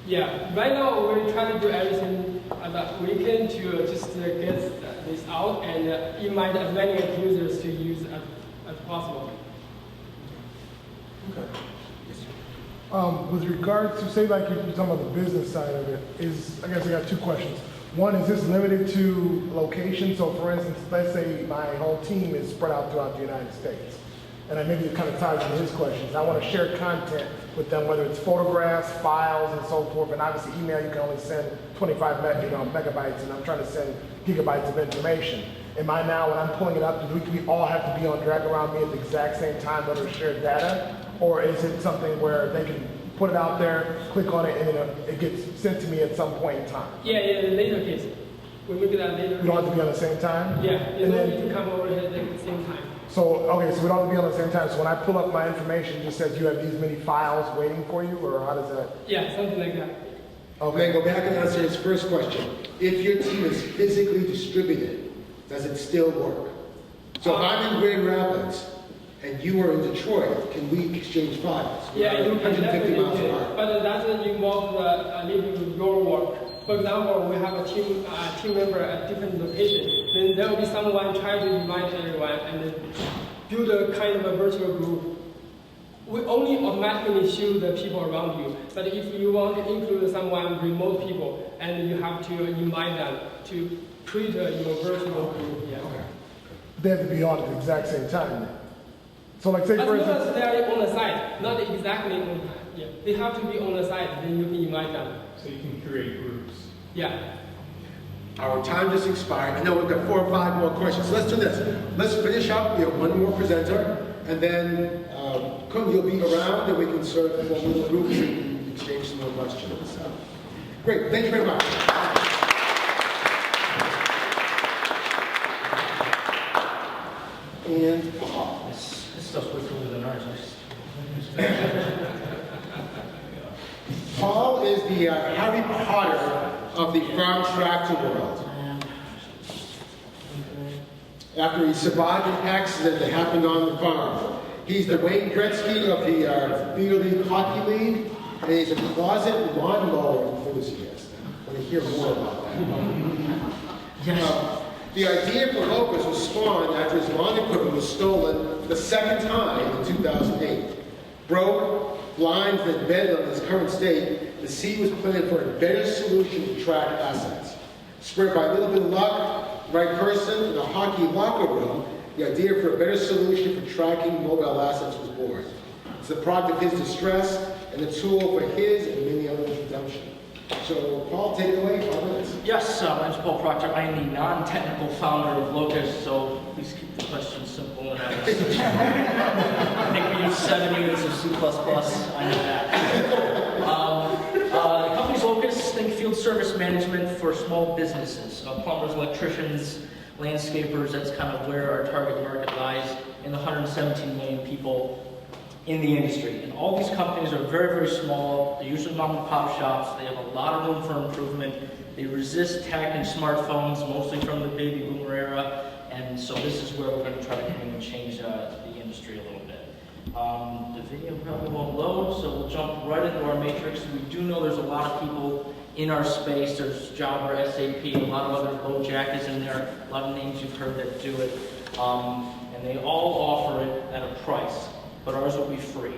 Yeah, right now we're trying to do everything that we can to just get this out and invite as many users to use as possible.
Okay. With regard to, say like you're talking about the business side of it, I guess I got two questions. One, is this limited to location? So for instance, let's say my whole team is spread out throughout the United States. And maybe it kind of ties into his questions. I want to share content with them, whether it's photographs, files, and so forth. And obviously email, you can only send 25 megabytes, and I'm trying to send gigabytes of information. Am I now, when I'm pulling it up, do we all have to be on DragAroundMe at the exact same time in order to share data? Or is it something where they can put it out there, click on it, and then it gets sent to me at some point in time?
Yeah, the later case. We make that later.
We don't have to be on the same time?
Yeah, you don't need to come over here at the same time.
So, okay, so we don't have to be on the same time. So when I pull up my information, it just says you have these many files waiting for you, or how does that?
Yeah, something like that.
Okay, go back and answer his first question. If your team is physically distributed, does it still work? So if I'm in Grand Rapids and you are in Detroit, can we exchange files?
Yeah, you can
150
definitely
miles
do it,
apart.
but it doesn't involve a little bit your work. For example, we have a team member at different locations. Then there will be someone trying to invite everyone and then build a kind of a virtual group. We only automatically show the people around you. But if you want to include someone, remote people, and you have to invite them to create your virtual group. Yeah.
Okay. They have to be on at the exact same time then. So like say
As
for
long
instance,
as they are on the site, not exactly on time. Yeah. They have to be on the site, then you can invite them.
So you can create groups.
Yeah.
Our time just expired. I know we've got 4 or 5 more questions. So let's do this. Let's finish up. We have one more presenter, and then Kun, you'll be around, and we can sort of form little groups and exchange some more questions. So, great. Thank you very much. And
This stuff's way cooler than ours.
Paul is the Harry Potter of the farm tractor world. After he survived an accident that happened on the farm. He's the Wayne Gretzky of the Beer League Hockey League, and he's a closet lawnmower enthusiast. I want to hear more about that. The idea for Locqus was spawned after his lawn equipment was stolen the second time in 2008. Broke, blind, and bent on its current state, the SIB was planning for a better solution to track assets. Spurred by a little bit of luck, right person in a hockey locker room, the idea for a better solution for tracking mobile assets was born. It's the product of his distress and a tool for his and many others' redemption. So, Paul, take it away, 5 minutes.
Yes, my name is Paul Proctor. I am the non-technical founder of Locqus, so please keep the questions simple and I think we use 7 units of C++, I know that. The company's Locqus, think field service management for small businesses, plumbers, electricians, landscapers. That's kind of where our target market lies in the 117 million people in the industry. And all these companies are very, very small. They're usually mom and pop shops. They have a lot of room for improvement. They resist tech and smartphones, mostly from the baby boomer era. And so this is where we're going to try to come in and change the
industry a little bit. The video probably won't load, so we'll jump right into our matrix. We do know there's a lot of people in our space. There's Jobber, SAP, a lot of other LoJack is in there, a lot of names you've heard that do it. And they all offer it at a price, but ours will be free.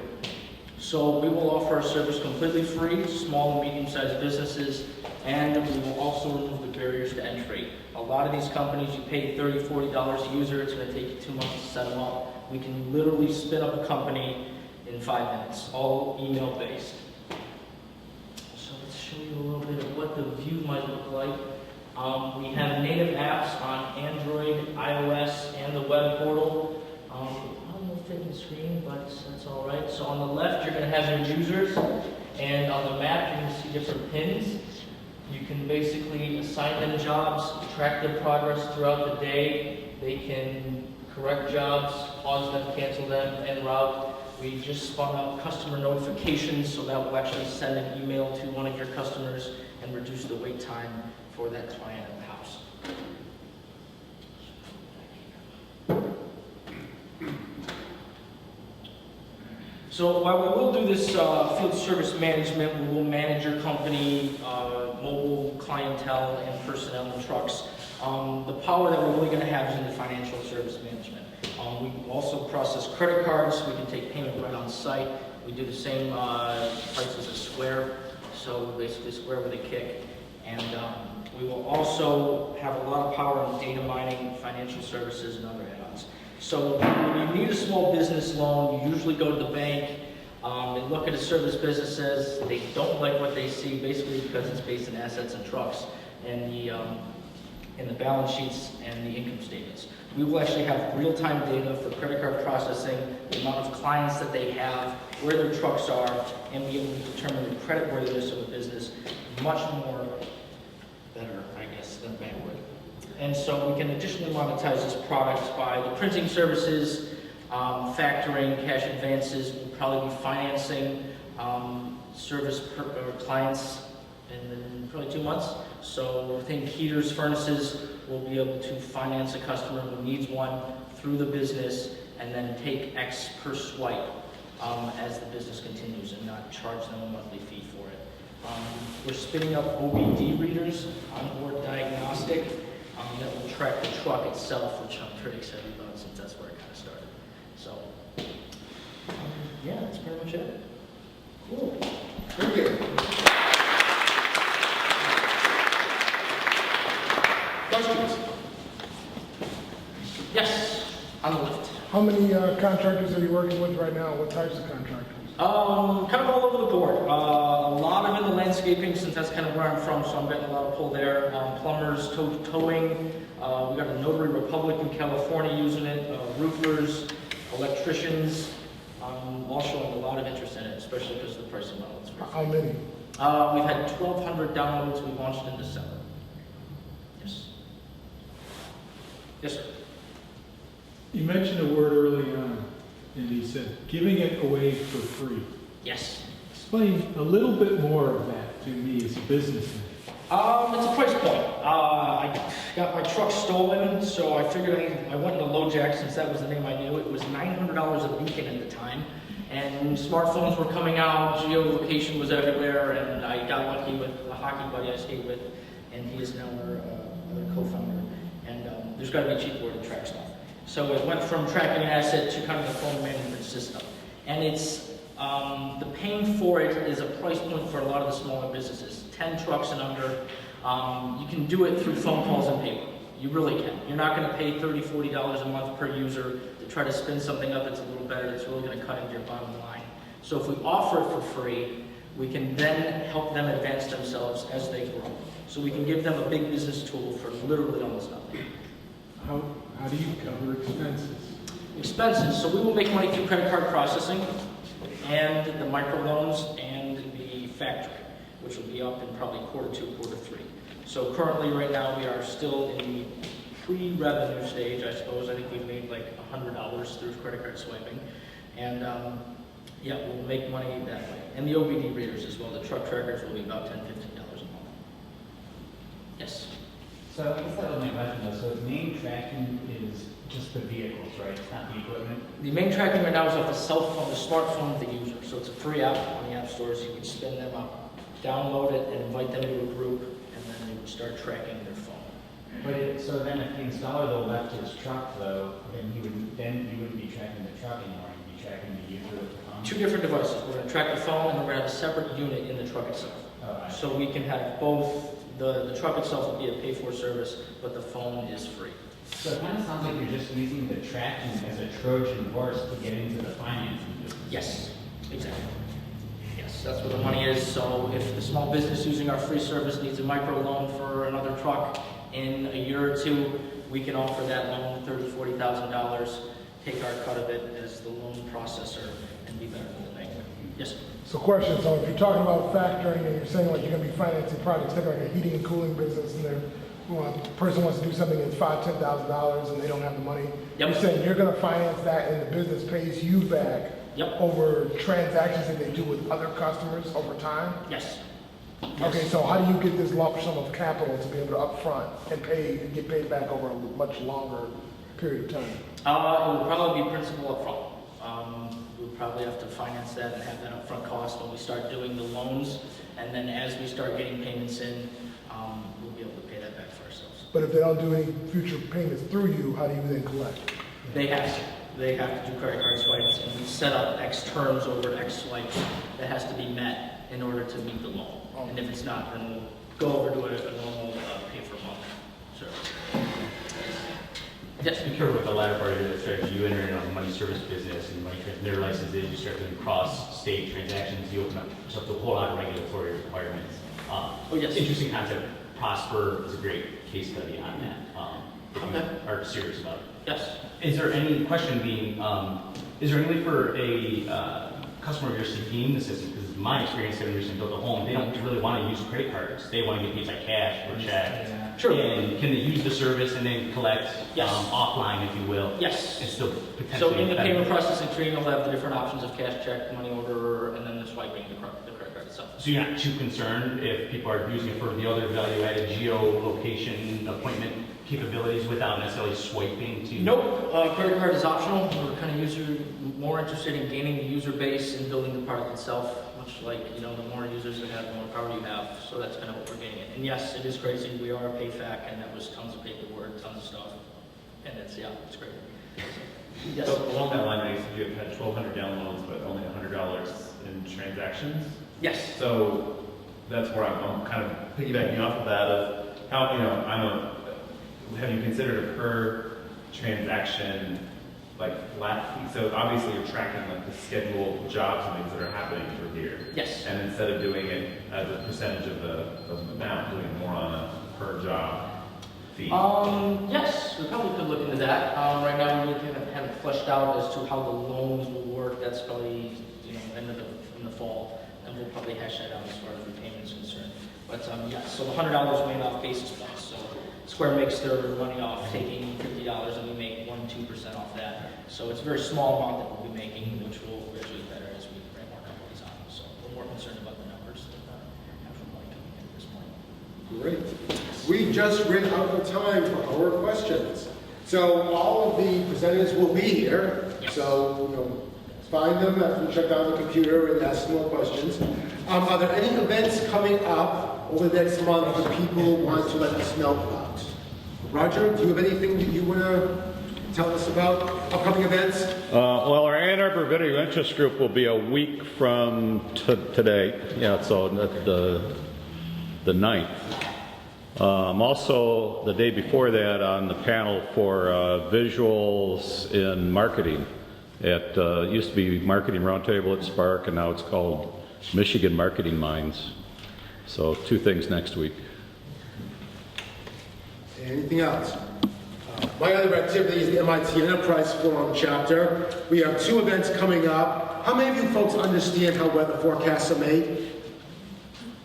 So we will offer our service completely free to small and medium-sized businesses, and we will also remove the barriers to entry. A lot of these companies, you pay $30, $40 a user, it's going to take you 2 months to set them up. We can literally spin up a company in 5 minutes, all email-based. So let's show you a little bit of what the view might look like. We have native apps on Android, iOS, and the web portal. I don't know if it can screen, but that's all right. So on the left, you're going to have your users, and on the map, you're going to see different pins. You can basically assign them jobs, track their progress throughout the day. They can correct jobs, pause them, cancel them, en route. We just spun up customer notifications, so that will actually send an email to one of your customers and reduce the wait time for that client at the house. So while we will do this field service management, we will manage your company, mobile clientele, and personnel and trucks. The power that we're really going to have is in the financial service management. We also process credit cards. We can take payment right on site. We do the same prices as Square, so basically Square with a kick. And we will also have a lot of power in data mining, financial services, and other add-ons. So when you need a small business loan, you usually go to the bank. They look at a service business says they don't like what they see, basically because it's based on assets and trucks and the balance sheets and the income statements. We will actually have real-time data for credit card processing, the amount of clients that they have, where their trucks are, and be able to determine the creditworthiness of a business much more better, I guess, than a bank would. And so we can additionally monetize this product by the printing services, factoring, cash advances. We'll probably be financing service clients in probably 2 months. So think heaters, furnaces, we'll be able to finance a customer who needs one through the business and then take X per swipe as the business continues and not charge them a monthly fee for it. We're spinning up OBD readers, onboard diagnostic, that will track the truck itself, which I'm pretty excited about since that's where it kind of started. So, yeah, that's pretty much it.
Cool. Very good. Questions?
Yes, on the left.
How many contractors are you working with right now? What types of contractors?
Kind of all over the board. A lot of in the landscaping, since that's kind of where I'm from, so I'm getting a lot of pull there. Plumbers, towing. We got a Notary Republic in California using it. Roofers, electricians. All showing a lot of interest in it, especially because of the pricing model.
How many?
We've had 1,200 downloads. We launched in December. Yes. Yes, sir.
You mentioned a word early on, and you said giving it away for free.
Yes.
Explain a little bit more of that to me as a businessman.
It's a price point. I got my truck stolen, so I figured I went into LoJack since that was the name I knew. It was $900 a beacon at the time, and smartphones were coming out, geolocation was everywhere, and I got lucky with a hockey buddy I stayed with, and he is now our other co-founder. And there's got to be a cheap way to track stuff. So it went from tracking an asset to kind of the phone management system. And it's, the paying for it is a price point for a lot of the smaller businesses. 10 trucks and under. You can do it through phone calls and paper. You really can. You're not going to pay $30, $40 a month per user to try to spin something up that's a little better, that's really going to cut into your bottom line. So if we offer it for free, we can then help them advance themselves as they grow. So we can give them a big business tool for literally almost nothing.
How do you cover expenses?
Expenses. So we will make money through credit card processing and the microloans and the factory, which will be up in probably Q2, Q3. So currently, right now, we are still in the pre-revenue stage, I suppose. I think we've made like $100 through credit card swiping. And yeah, we'll make money that way. And the OBD readers as well. The truck trackers will be about $10, $15 a month. Yes?
So I guess that was my question though. So name tracking is just the vehicles, right? It's not the equipment?
The main tracking right now is off the cell phone, the smartphone of the user. So it's a free app on the app stores. You can spin them up, download it, and invite them to a group, and then they would start tracking their phone.
But so then if the installer though left his truck though, then you wouldn't be tracking the truck anymore. You'd be tracking the user with the phone.
Two different devices. We're going to track the phone, and we're going to have a separate unit in the truck itself. So we can have both. The truck itself will be a pay-for service, but the phone is free.
So it kind of sounds like you're just using the tracking as a Trojan horse to get into the financing business.
Yes, exactly. Yes, that's where the money is. So if the small business using our free service needs a micro loan for another truck in a year or two, we can offer that loan, $30,000, $40,000, take our cut of it as the loan processor and be better than the bank. Yes.
So question, so if you're talking about factoring and you're saying like you're gonna be financing projects, think like a heating and cooling business and a person wants to do something that's $5,000, $10,000 and they don't have the money.
Yep.
You're saying you're gonna finance that and the business pays you back over transactions that they do with other customers over time?
Yes.
Okay, so how do you get this lump sum of capital to be able to upfront and get paid back over a much longer period of time?
It would probably be principal upfront. We'll probably have to finance that and have that upfront cost when we start doing the loans, and then as we start getting payments in, we'll be able to pay that back for ourselves.
But if they don't do any future payments through you, how do you then collect?
They have to. They have to do credit card swipes, and we set up X terms over X swipes that has to be met in order to meet the loan. And if it's not, then we'll go over to a normal pay for a month service. Yes.
Be careful with the latter part of your strategy. You enter in on the money service business and money their licenses, you start doing cross-state transactions, you open up yourself to a whole lot of regulatory requirements.
Yes.
Interesting concept. Prosper is a great case study on that. If you are serious about it.
Yes.
Is there any question being, is there any way for a customer of yours to game the system? Because my experience having recently built a home, they don't really want to use credit cards. They want to get paid by cash or check.
Sure.
And can they use the service and then collect offline, if you will?
Yes.
And still potentially.
So in the payment processing tree, you'll have the different options of cash, check, money order, and then the swiping the credit card itself.
So you're not too concerned if people are using it for the other value-added geolocation appointment capabilities without necessarily swiping to?
Nope. Credit card is optional. We're kind of more interested in gaining the user base and building the product itself. Much like, the more users you have, the more power you have. So that's kind of what we're getting at. And yes, it is crazy. We are a PayFac, and that was tons of paperwork, tons of stuff. And it's great. Yes.
So along that line, I said you have had 1,200 downloads, but only $100 in transactions.
Yes.
So that's where I'm kind of piggybacking off of that of how, have you considered a per transaction flat fee? So obviously you're tracking the scheduled jobs and things that are happening through here.
Yes.
And instead of doing it as a percentage of the amount, doing it more on a per job fee.
Yes, we probably could look into that. Right now we haven't fleshed out as to how the loans will work. That's probably in the fall, and we'll probably hash that out as far as repayment is concerned. But yes, so the $100 made off basis points. So Square makes their money off taking $50, and we make 1-2% off that. So it's a very small amount that we'll be making, which will gradually better as we bring more companies on. So we're more concerned about the numbers than actual money coming in at this point.
Great. We just ran out of time for our questions. So all of the presenters will be here. Yes. So find them after you check out the computer and ask more questions. Are there any events coming up over the next month that people want to let us know about? Roger, do you have anything that you want to tell us about upcoming events?
Well, our Ann Arbor Video Interest Group will be a week from today. Yeah, so the 9th. Also, the day before that, on the panel for visuals in marketing. It used to be Marketing Roundtable at Spark, and now it's called Michigan Marketing Minds. So 2 things next week.
Anything else? My other activity is the MIT Enterprise Forum chapter. We have 2 events coming up. How many of you folks understand how weather forecasts are made?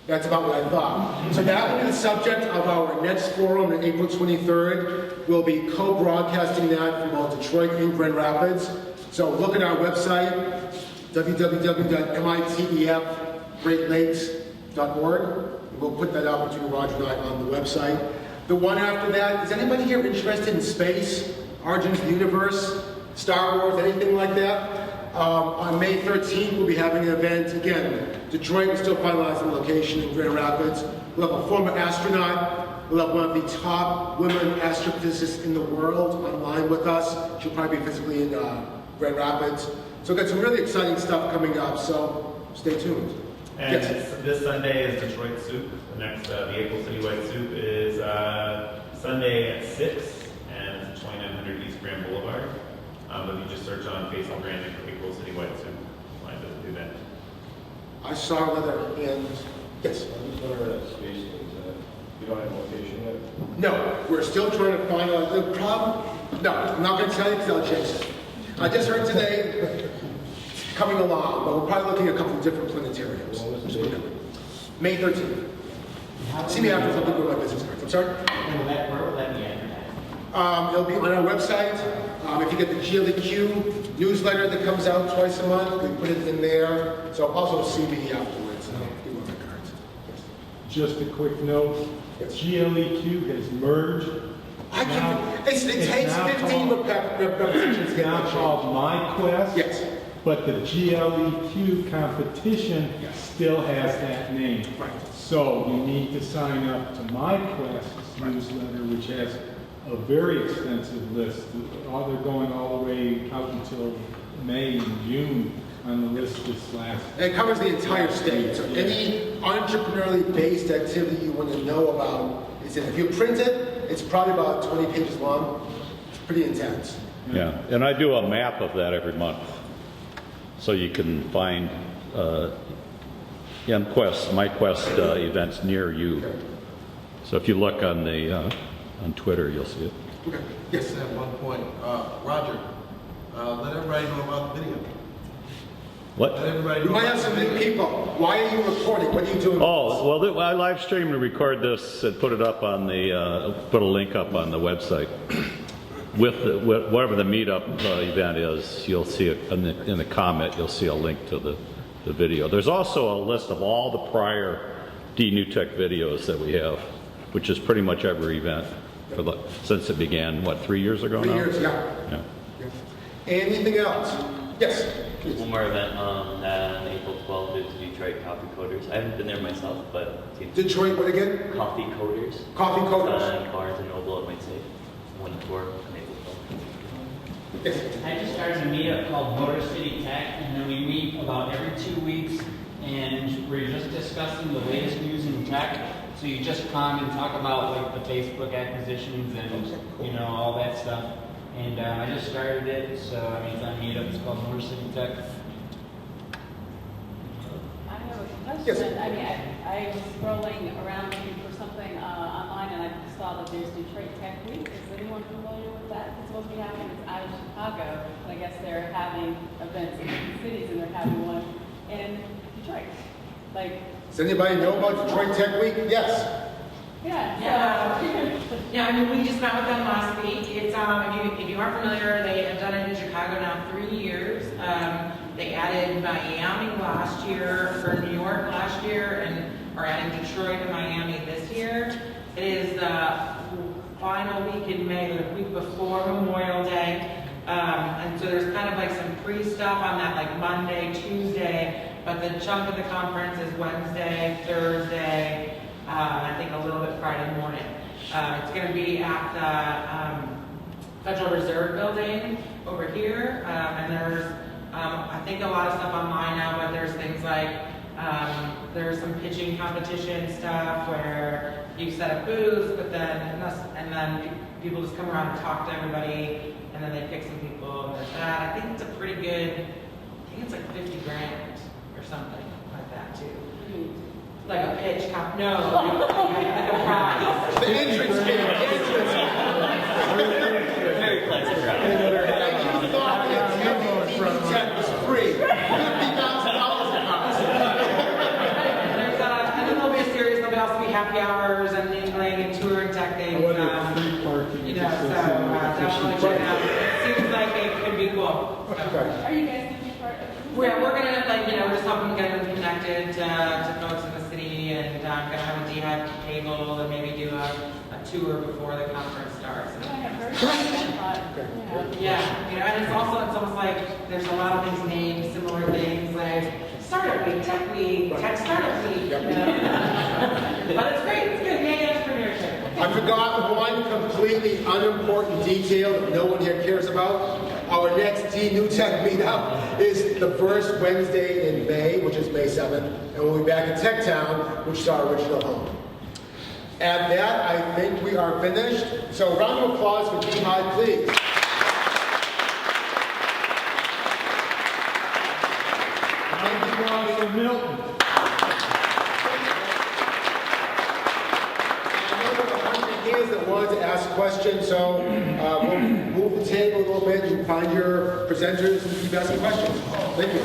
That's about what I thought. So that will be the subject of our next forum on April 23rd. We'll be co-broadcasting that from both Detroit and Grand Rapids. So look at our website, www.mitefgreatlakes.org. We'll put that up between Roger and I on the website. The one after that, is anybody here interested in space? Origins of the Universe, Star Wars, anything like that. On May 13th, we'll be having an event. Again, Detroit, we're still finalizing the location in Grand Rapids. We'll have a former astronaut. We'll have one of the top women astrophysicists in the world online with us. She'll probably be physically in Grand Rapids. So we've got some really exciting stuff coming up, so stay tuned.
And this Sunday is Detroit Soup. The next, the April Citywide Soup is Sunday at 6, and it's 2900 East Grand Boulevard. But you just search on Facebook branding for April Citywide Soup, find the event.
I saw another, and yes?
I'm just wondering that space things that you don't have a location yet?
No, we're still trying to find out the problem. No, I'm not going to tell you because I'll chase it. I just heard today, coming along, but we're probably looking at a couple of different planetariums. May 13th. See me after something with my business cards. I'm sorry?
Where will that be advertised?
It'll be on our website. If you get the GLEQ newsletter that comes out twice a month, we put it in there. So also see me afterwards. Give me my cards.
Just a quick note, GLEQ has merged.
It takes 15 representations to get
now called MyQuest.
Yes.
But the GLEQ competition still has that name.
Right.
So you need to sign up to MyQuest's newsletter, which has a very extensive list. They're going all the way out until May and June on the list this last.
And it covers the entire state. So any entrepreneurially based activity you want to know about is in it. If you print it, it's probably about 20 pages long. It's pretty intense.
Yeah, and I do a map of that every month. So you can find MyQuest events near you.
Okay.
So if you look on the on Twitter, you'll see it.
Okay. Yes.
At one point, Roger, let everybody know about the video.
What?
Let everybody
You
know
might
about
have some
the
new
video.
people. Why are you recording? What are you doing?
Oh, well, I live stream and record this and put it up on the, put a link up on the website. With whatever the meetup event is, you'll see it in the comment, you'll see a link to the video. There's also a list of all the prior DNewTech videos that we have, which is pretty much every event since it began, what, 3 years ago now?
3 years, yeah. Anything else? Yes. Please.
One more event on April 12th is Detroit Coffee Coders. I haven't been there myself, but
Detroit, what again?
Coffee Coders.
Coffee Coders.
Barnes and Noble, it might say. One tour on April 12th.
Yes.
I just started a meetup called Motor City Tech, and then we meet about every 2 weeks, and we're just discussing the latest news in tech. So you just come and talk about like the Facebook acquisitions and all that stuff. And I just started it, so I mean it's on meetup. It's called Motor City Tech.
I have a question.
Yes.
I mean, I was scrolling around looking for something online, and I saw that there's Detroit Tech Week. Is anyone familiar with that? It's supposed to be happening. It's out of Chicago, and I guess they're having events in cities, and they're having one in Detroit.
Does anybody know about Detroit Tech Week? Yes.
Yeah, I mean, we just met with them last week. It's, if you aren't familiar, they have done it in Chicago now 3 years. They added Miami last year, or New York last year, and are adding Detroit and Miami this year. It is the final week in May, the week before Memorial Day. And so there's kind of like some pre-stuff on that, like Monday, Tuesday, but the chunk of the conference is Wednesday, Thursday, I think a little bit Friday morning. It's going to be at the Federal Reserve Building over here, and there's, I think, a lot of stuff online now, but there's things like, there's some pitching competition stuff where you set up booths, but then, people just come around and talk to everybody, and then they pick some people, and there's that. I think it's a pretty good, I think it's like 50 grand or something like that too. Like a pitch comp, no, like a prize.
The entrance fee.
Very pleasant crowd.
And you thought that DNewTech was free. $50,000 a prize.
And then there'll be a series, there'll also be happy hours and mingling and tour and tech things. So definitely check it out. It seems like it could be cool.
Are you guys going to be part of it?
We're gonna, we're just helping get them connected to folks in the city and I'm gonna have a DHive table and maybe do a tour before the conference starts.
I have heard about that.
Yeah, you know, and it's almost like there's a lot of these names, similar things like Startup Week, Tech Week, Tech Startup Week. You know? But it's great, it's good, yay entrepreneurship.
I forgot one completely unimportant detail that no one here cares about. Our next DNewTech meetup is the first Wednesday in May, which is May 7th, and we'll be back in Tech Town, which is our original home. At that, I think we are finished. So round of applause for DHive, please.
Round of applause for Milton.
Hands that wanted to ask questions, so we'll move the table a little bit. You can find your presenters and keep asking questions. Thank you.